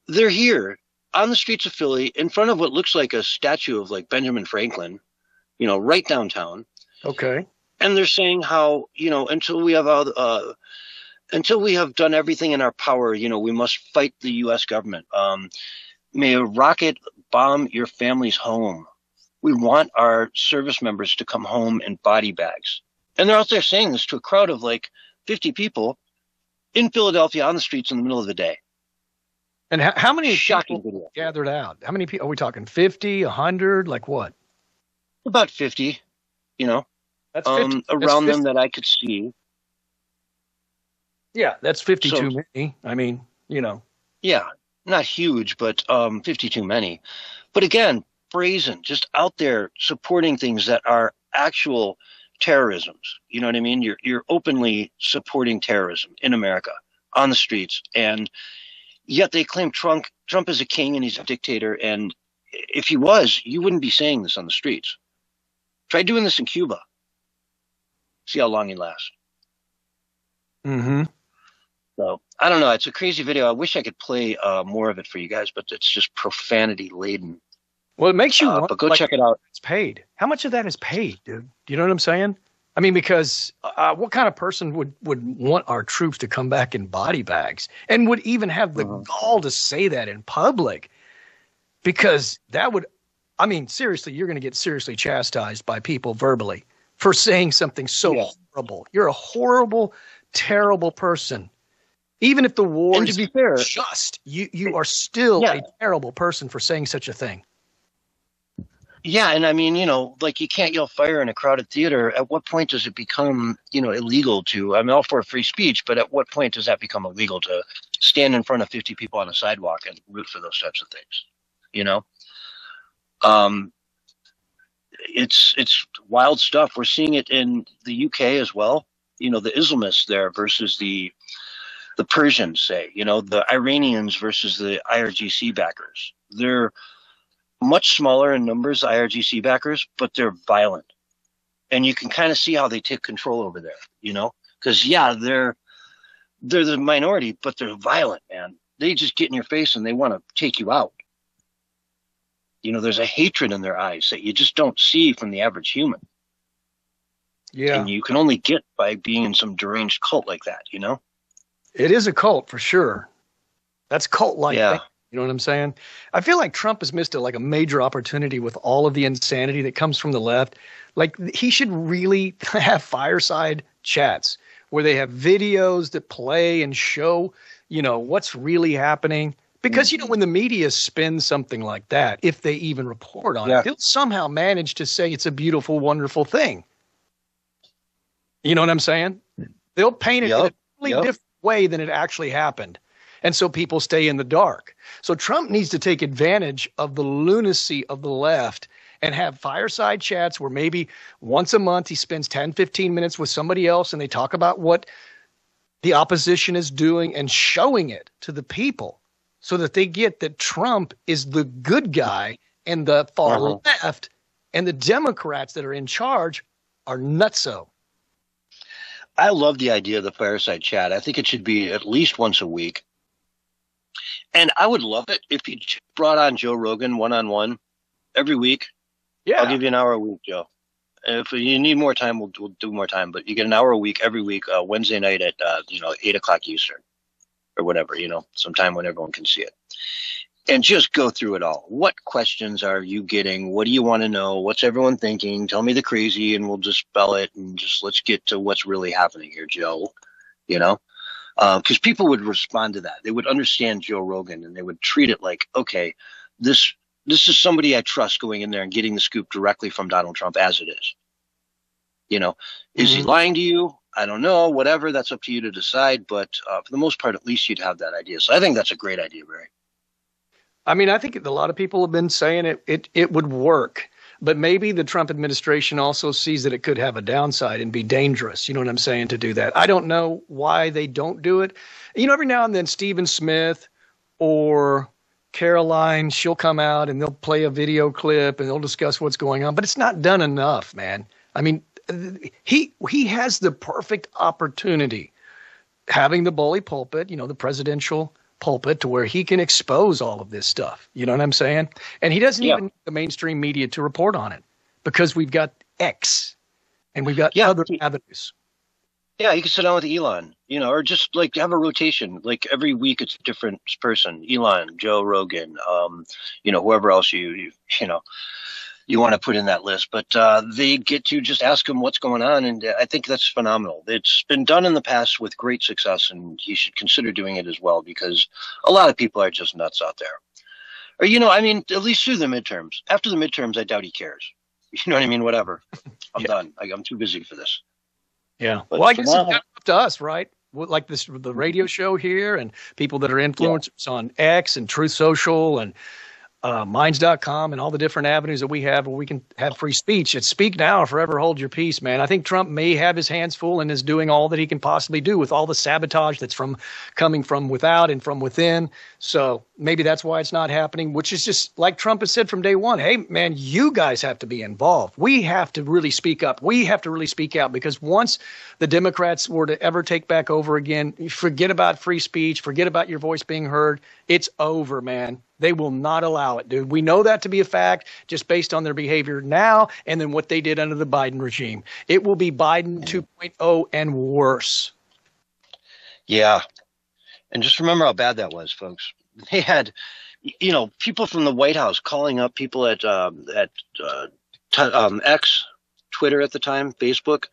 C: They're here on the streets of Philly in front of what looks like a statue of like Benjamin Franklin, right downtown.
D: Okay. And
C: they're saying how, until we have done everything in our power, we must fight the U.S. government. May a rocket bomb your family's home. We want our service members to come home in body bags. And they're out there saying this to a crowd of like 50 people in Philadelphia on the streets in the middle of the day.
D: And how many
C: shocking
D: people gathered out? How many people are we talking? 50, 100, like what?
C: About 50,
D: That's 50.
C: Around
D: That's 50.
C: them that I could see.
D: Yeah, that's 50 too many. I mean,
C: Yeah, not huge, but 50 too many. But again, brazen, just out there supporting things that are actual terrorisms. You know what I mean? You're openly supporting terrorism in America on the streets, and yet they claim Trump is a king and he's a dictator. And if he was, you wouldn't be saying this on the streets. Try doing this in Cuba. See how long he lasts.
D: Mm-hmm.
C: So I don't know. It's a crazy video. I wish I could play more of it for you guys, but it's just profanity laden.
D: Well, it makes you
C: but go check it out.
D: It's paid. How much of that is paid, dude? Do you know what I'm saying? I mean, because what kind of person would want our troops to come back in body bags and would even have the gall to say that in public? Because that would, I mean, seriously, you're going to get seriously chastised by people verbally for saying something so horrible. You're a horrible, terrible person. Even if the war is just, you are still a terrible person for saying such a thing.
C: Yeah, and I mean, you know, like you can't yell fire in a crowded theater. At what point does it become, you know, illegal to, I'm all for free speech, but at what point does that become illegal to stand in front of 50 people on a sidewalk and root for those types of things? You know? It's wild stuff. We're seeing it in the UK as well. You know, the Islamists there versus the Persians, say, you know, the Iranians versus the IRGC backers. They're much smaller in numbers, IRGC backers, but they're violent. And you can kind of see how they take control over there, you know? Because, yeah, they're the minority, but they're violent, man. They just get in your face and they want to take you out. You know, there's a hatred in their eyes that you just don't see from the average human.
D: Yeah.
C: And you can only get by being in some deranged cult like that, you know?
D: It is a cult for sure. That's cult-like.
C: Yeah.
D: You know what I'm saying? I feel like Trump has missed a major opportunity with all of the insanity that comes from the left. Like, he should really have fireside chats where they have videos that play and show, you know, what's really happening. Because, you know, when the media spins something like that, if they even report on it, they'll somehow manage to say it's a beautiful, wonderful thing. You know what I'm saying? They'll paint it in a totally different way than it actually happened. And so people stay in the dark. So Trump needs to take advantage of the lunacy of the left and have fireside chats where maybe once a month he spends 10, 15 minutes with somebody else and they talk about what the opposition is doing and showing it to the people so that they get that Trump is the good guy and the far left and the Democrats that are in charge are nutso.
C: I love the idea of the fireside chat. I think it should be at least once a week. And I would love it if you brought on Joe Rogan one-on-one every week. Yeah. I'll give you an hour a week, Joe. If you need more time, we'll do more time. But you get an hour a week every week, Wednesday night at 8 o'clock Eastern or whatever, you know, sometime when everyone can see it. And just go through it all. What questions are you getting? What do you want to know? What's everyone thinking? Tell me the crazy and we'll dispel it and just let's get to what's really happening here, Joe. You know? Because people would respond to that. They would understand Joe Rogan and they would treat it like, okay, this is somebody I trust going in there and getting the scoop directly from Donald Trump as it is. You know, is he lying to you? I don't know, whatever. That's up to you to decide. But for the most part, at least you'd have that idea. So I think that's a great idea, Barry.
D: I mean, I think a lot of people have been saying it would work. But maybe the Trump administration also sees that it could have a downside and be dangerous. You know what I'm saying, to do that. I don't know why they don't do it. You know, every now and then Stephen Smith or Caroline, she'll come out and they'll play a video clip and they'll discuss what's going on. But it's not done enough, man. I mean, he has the perfect opportunity having the bully pulpit, you know, the presidential pulpit, to where he can expose all of this stuff. You know what I'm saying? And he doesn't even need the mainstream media to report on it because we've got X and we've got other avenues.
C: Yeah, you can sit down with Elon, you know, or just like have a rotation. Like every week it's a different person. Elon, Joe Rogan, you know, whoever else you want to put in that list. But they get to just ask him what's going on. And I think that's phenomenal. It's been done in the past with great success, and he should consider doing it as well because a lot of people are just nuts out there. Or, you know, I mean, at least through the midterms. After the midterms, I doubt he cares. You know what I mean? Whatever. I'm done. I'm too busy for this.
D: Yeah. But well, I guess it's up to us, right? Like the radio show here and people that are influencers on X and Truth Social and Minds.com and all the different avenues that we have where we can have free speech. It's speak now or forever hold your peace, man. I think Trump may have his hands full and is doing all that he can possibly do with all the sabotage that's coming from without and from within. So maybe that's why it's not happening, which is just like Trump has said from day one. Hey, man, you guys have to be involved. We have to really speak up. We have to really speak out, because once the Democrats were to ever take back over again, forget about free speech, forget about your voice being heard. It's over, man. They will not allow it, dude. We know that to be a fact just based on their behavior now and then what they did under the Biden regime. It will be Biden 2.0 and worse.
C: Yeah. And just remember how bad that was, folks. They had, people from the White House calling up people at X, Twitter at the time, Facebook,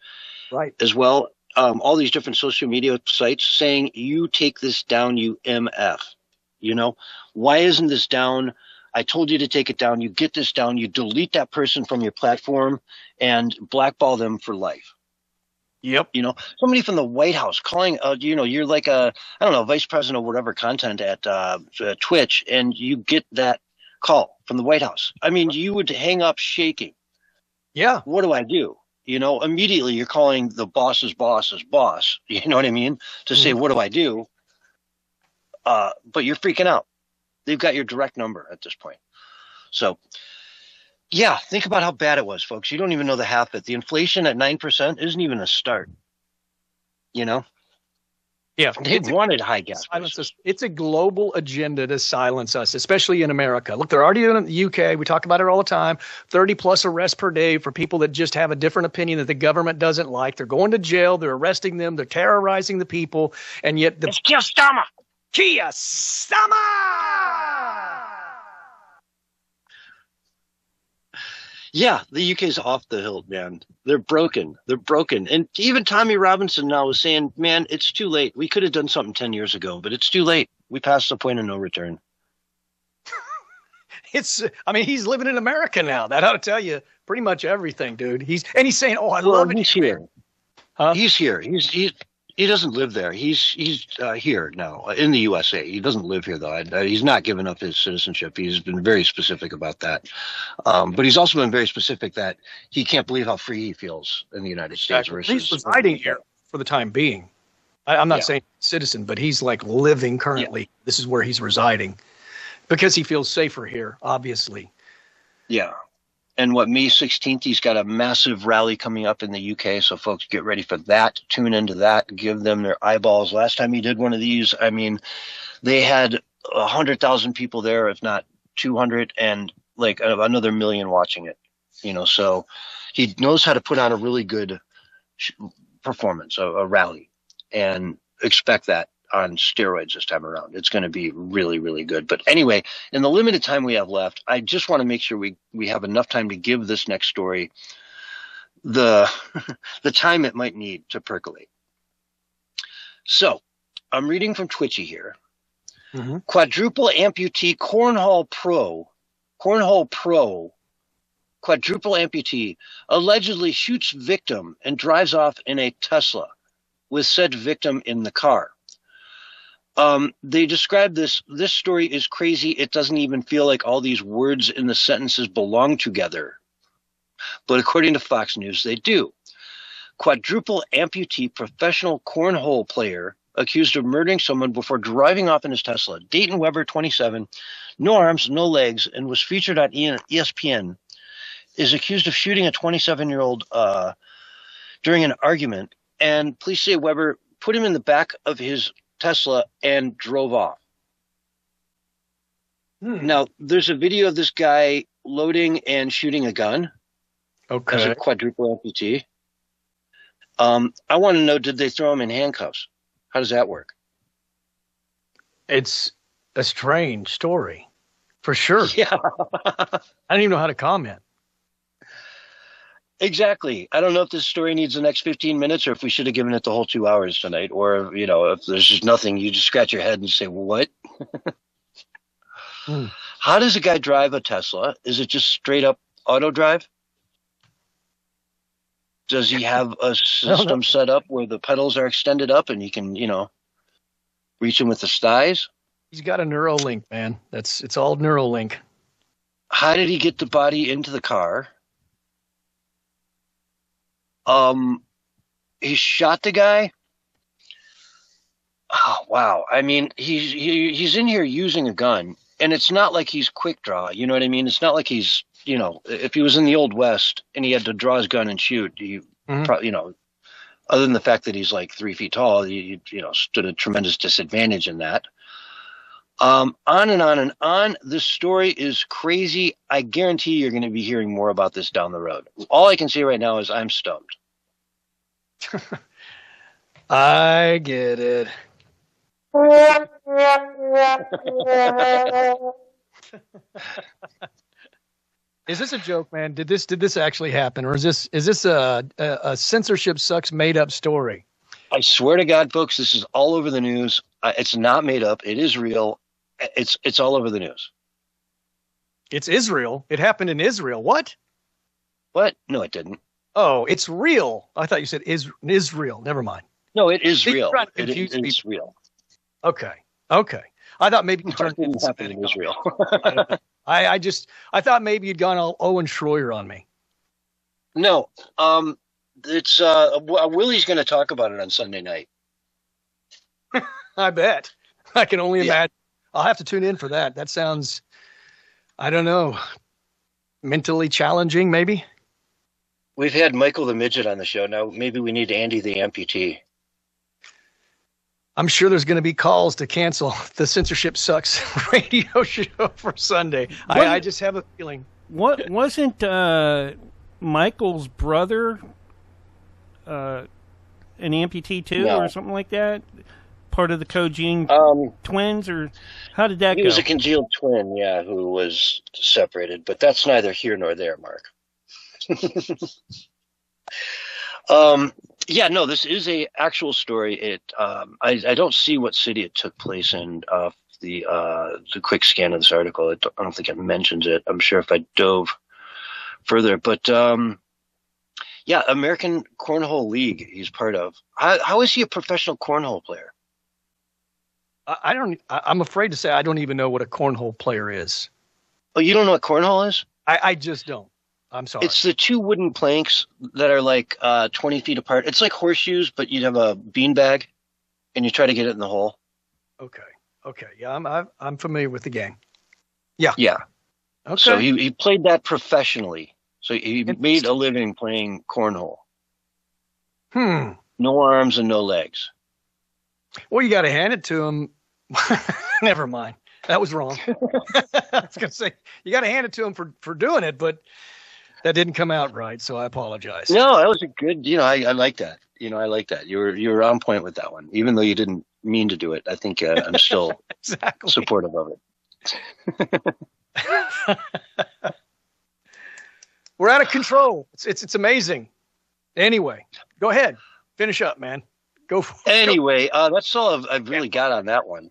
D: right,
C: as well. All these different social media sites saying, you take this down, you MF. Why isn't this down? I told you to take it down. You get this down. You delete that person from your platform and blackball them for life.
D: Yep.
C: Somebody from the White House calling, you're like vice president or whatever content at Twitch, and you get that call from the White House. I mean, you would hang up shaking.
D: Yeah.
C: What do I do? Immediately you're calling the boss's boss's boss. You know what I mean? To say, what do I do? But you're freaking out. They've got your direct number at this point. So, yeah, think about how bad it was, folks. You don't even know the half of it. The inflation at 9% isn't even a start.
D: Yeah.
C: They wanted high gas
D: prices. It's a global agenda to silence us, especially in America. Look, they're already doing it in the UK. We talk about it all the time. 30-plus arrests per day for people that just have a different opinion that the government doesn't like. They're going to jail. They're arresting them. They're terrorizing the people. And yet
C: it's just summer.
D: Kia Sama!
C: Yeah, the UK's off the hill, man. They're broken. And even Tommy Robinson now is saying, man, it's too late. We could have done something 10 years ago, but it's too late. We passed the point of no return.
D: He's living in America now. That ought to tell you pretty much everything, dude. He's saying, oh, I love it.
C: He's here. Huh? He's here. He doesn't live there. He's here now in the USA. He doesn't live here, though. He's not given up his citizenship. He's been very specific about that. But he's also been very specific that he can't believe how free he feels in the United States. Versus
D: he's residing here for the time being. I'm not saying citizen, but he's like living currently. Yeah. This is where he's residing because he feels safer here, obviously.
C: Yeah. And May 16th, he's got a massive rally coming up in the UK. So folks, get ready for that. Tune into that. Give them their eyeballs. Last time he did one of these, they had 100,000 people there, if not 200, and like another million watching it. So he knows how to put on a really good performance, a rally, and expect that on steroids this time around. It's going to be really, really good. But anyway, in the limited time we have left, I just want to make sure we have enough time to give this next story the time it might need to percolate. So I'm reading from Twitchy here. Mm-hmm. Quadruple amputee cornhole pro, quadruple amputee allegedly shoots victim and drives off in a Tesla with said victim in the car. They describe this story is crazy. It doesn't even feel like all these words in the sentences belong together. But according to Fox News, they do. Quadruple amputee professional cornhole player accused of murdering someone before driving off in his Tesla. Dayton Weber, 27, no arms, no legs, and was featured on ESPN, is accused of shooting a 27-year-old during an argument. And police say Weber put him in the back of his Tesla and drove off. Now, there's a video of this guy loading and shooting a gun.
D: Okay.
C: As a quadruple amputee. I want to know, did they throw him in handcuffs? How does that work?
D: It's a strange story, for sure.
C: Yeah.
D: I don't even know how to comment.
C: Exactly. I don't know if this story needs the next 15 minutes or if we should have given it the whole 2 hours tonight. Or, if there's just nothing, you just scratch your head and say, well, what? How does a guy drive a Tesla? Is it just straight up auto drive? Does he have a system set up where the pedals are extended up and he can, reach them with his thighs?
D: He's got a Neuralink, man. It's all Neuralink.
C: How did he get the body into the car? He shot the guy. Oh, wow. I mean, he's in here using a gun, and it's not like he's quick draw. You know what I mean? It's not like he's, if he was in the Old West and he had to draw his gun and shoot, he probably, other than the fact that he's like 3 feet tall, he stood a tremendous disadvantage in that. On and on and on. This story is crazy. I guarantee you're going to be hearing more about this down the road. All I can say right now is I'm stumped.
D: I get it. Is this a joke, man? Did this actually happen, or is this a censorship sucks made up story?
C: I swear to God, folks, this is all over the news. It's not made up. It is real. It's all over the news.
D: It's Israel. It happened in Israel. What?
C: What? No, it didn't.
D: Oh, it's real. I thought you said Israel. Never mind.
C: No, it is real.
D: It's
C: real.
D: Okay. I thought maybe you turned
C: it didn't happen in Israel.
D: I thought maybe you'd gone all Owen Schroyer on me.
C: No. It's Willie's going to talk about it on Sunday night.
D: I bet. I can only imagine. I'll have to tune in for that. That sounds, I don't know, mentally challenging, maybe.
C: We've had Michael the Midget on the show. Now maybe we need Andy the Amputee.
D: I'm sure there's going to be calls to cancel the Censorship Sucks radio show for Sunday. I just have a feeling.
F: What wasn't Michael's brother an amputee too, or something like that? Part of the Cogene twins, or how did that go?
C: He was a congealed twin, who was separated, but that's neither here nor there, Mark. No, this is a actual story. I don't see what city it took place in. The quick scan of this article, I don't think it mentions it. I'm sure if I dove further, but American Cornhole League he's part of. How is he a professional cornhole player?
D: I'm afraid to say I don't even know what a cornhole player is.
C: Oh, you don't know what cornhole is?
D: I just don't. I'm sorry.
C: It's the two wooden planks that are like 20 feet apart. It's like horseshoes, but you'd have a beanbag, and you try to get it in the hole.
D: Okay. Yeah, I'm familiar with the game. Yeah. Okay.
C: So he played that professionally. So he made a living playing cornhole. No arms and no legs.
D: Well, you got to hand it to him. Never mind. That was wrong. I was going to say, you got to hand it to him for doing it, but that didn't come out right, so I apologize.
C: No, that was a good, I like that. I like that. You were on point with that one. Even though you didn't mean to do it, I think I'm still supportive of it.
D: We're out of control. It's amazing. Anyway, go ahead. Finish up, man. Go for it.
C: Anyway, that's all I've really got on that one.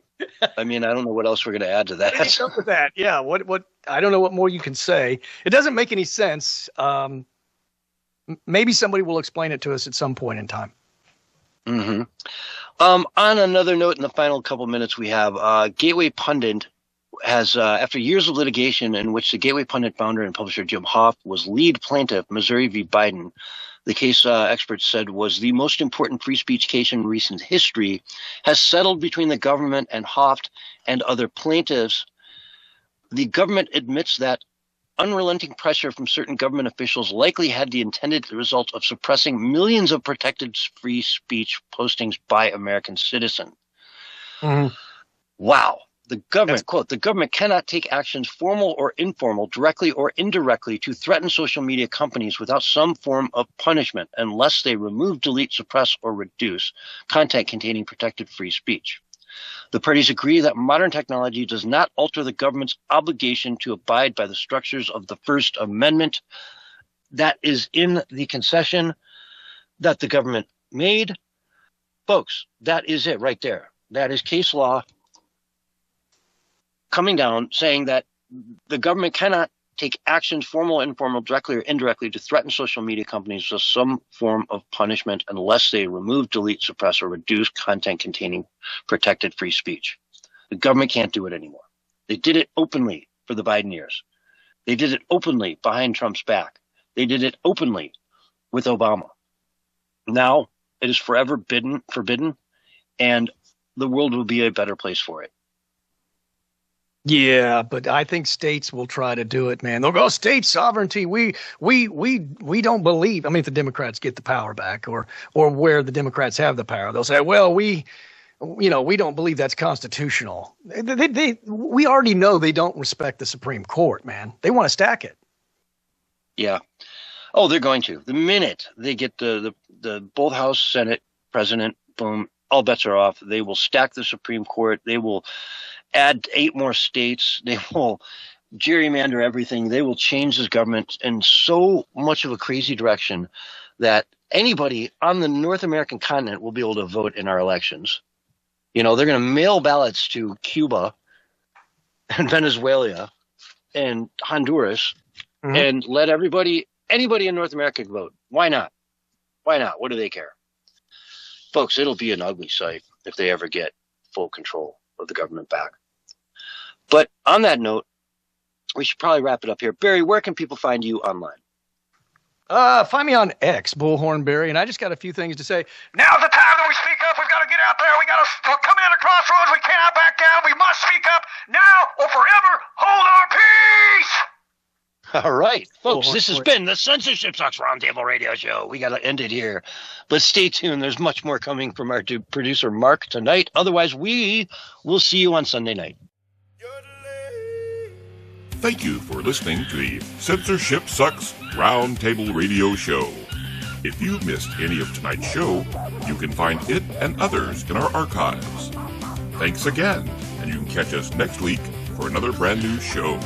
C: I mean, I don't know what else we're going to add to that.
D: What's up with that? Yeah. What? I don't know what more you can say. It doesn't make any sense. Maybe somebody will explain it to us at some point in time.
C: Mm-hmm. On another note, in the final couple minutes we have, Gateway Pundit has, after years of litigation in which the Gateway Pundit founder and publisher Jim Hoft was lead plaintiff, Missouri v. Biden, the case experts said was the most important free speech case in recent history, has settled between the government and Hoft and other plaintiffs. The government admits that unrelenting pressure from certain government officials likely had the intended result of suppressing millions of protected free speech postings by American citizens.
D: Mm-hmm.
C: Wow. The government, quote, the government cannot take actions, formal or informal, directly or indirectly, to threaten social media companies without some form of punishment unless they remove, delete, suppress, or reduce content containing protected free speech. The parties agree that modern technology does not alter the government's obligation to abide by the structures of the First Amendment. That is in the concession that the government made. Folks, that is it right there. That is case law coming down saying that the government cannot take actions, formal, informal, directly or indirectly, to threaten social media companies with some form of punishment unless they remove, delete, suppress, or reduce content containing protected free speech. The government can't do it anymore. They did it openly for the Biden years. They did it openly behind Trump's back. They did it openly with Obama. Now it is forever forbidden, and the world will be a better place for it.
D: Yeah, but I think states will try to do it, man. They'll go, state sovereignty. We don't believe. I mean, if the Democrats get the power back, or where the Democrats have the power, they'll say, well, we you know, we don't believe that's constitutional. We already know they don't respect the Supreme Court, man. They want to stack it.
C: Yeah. Oh, they're going to. The minute they get the both House, Senate, President, boom, all bets are off. They will stack the Supreme Court. They will add 8 more states. They will gerrymander everything. They will change this government in so much of a crazy direction that anybody on the North American continent will be able to vote in our elections. You know, they're going to mail ballots to Cuba and Venezuela and Honduras and let anybody in North America vote. Why not? Why not? What do they care? Folks, it'll be an ugly sight if they ever get full control of the government back. But on that note, we should probably wrap it up here. Barry, where can people find you online?
D: Find me on X, Bullhorn Barry, and I just got a few things to say.
J: Now's the time that we speak up. We've got to get out there. We got to come in at a crossroads. We cannot back down. We must speak up now or forever hold our peace.
C: All right, folks, this has been the Censorship Sucks Roundtable Radio Show. We got to end it here. But stay tuned. There's much more coming from our producer, Mark, tonight. Otherwise, we will see you on Sunday night.
B: Thank you for listening to the Censorship Sucks Roundtable Radio Show. If you missed any of tonight's show, you can find it and others in our archives. Thanks again, and you can catch us next week for another brand new show.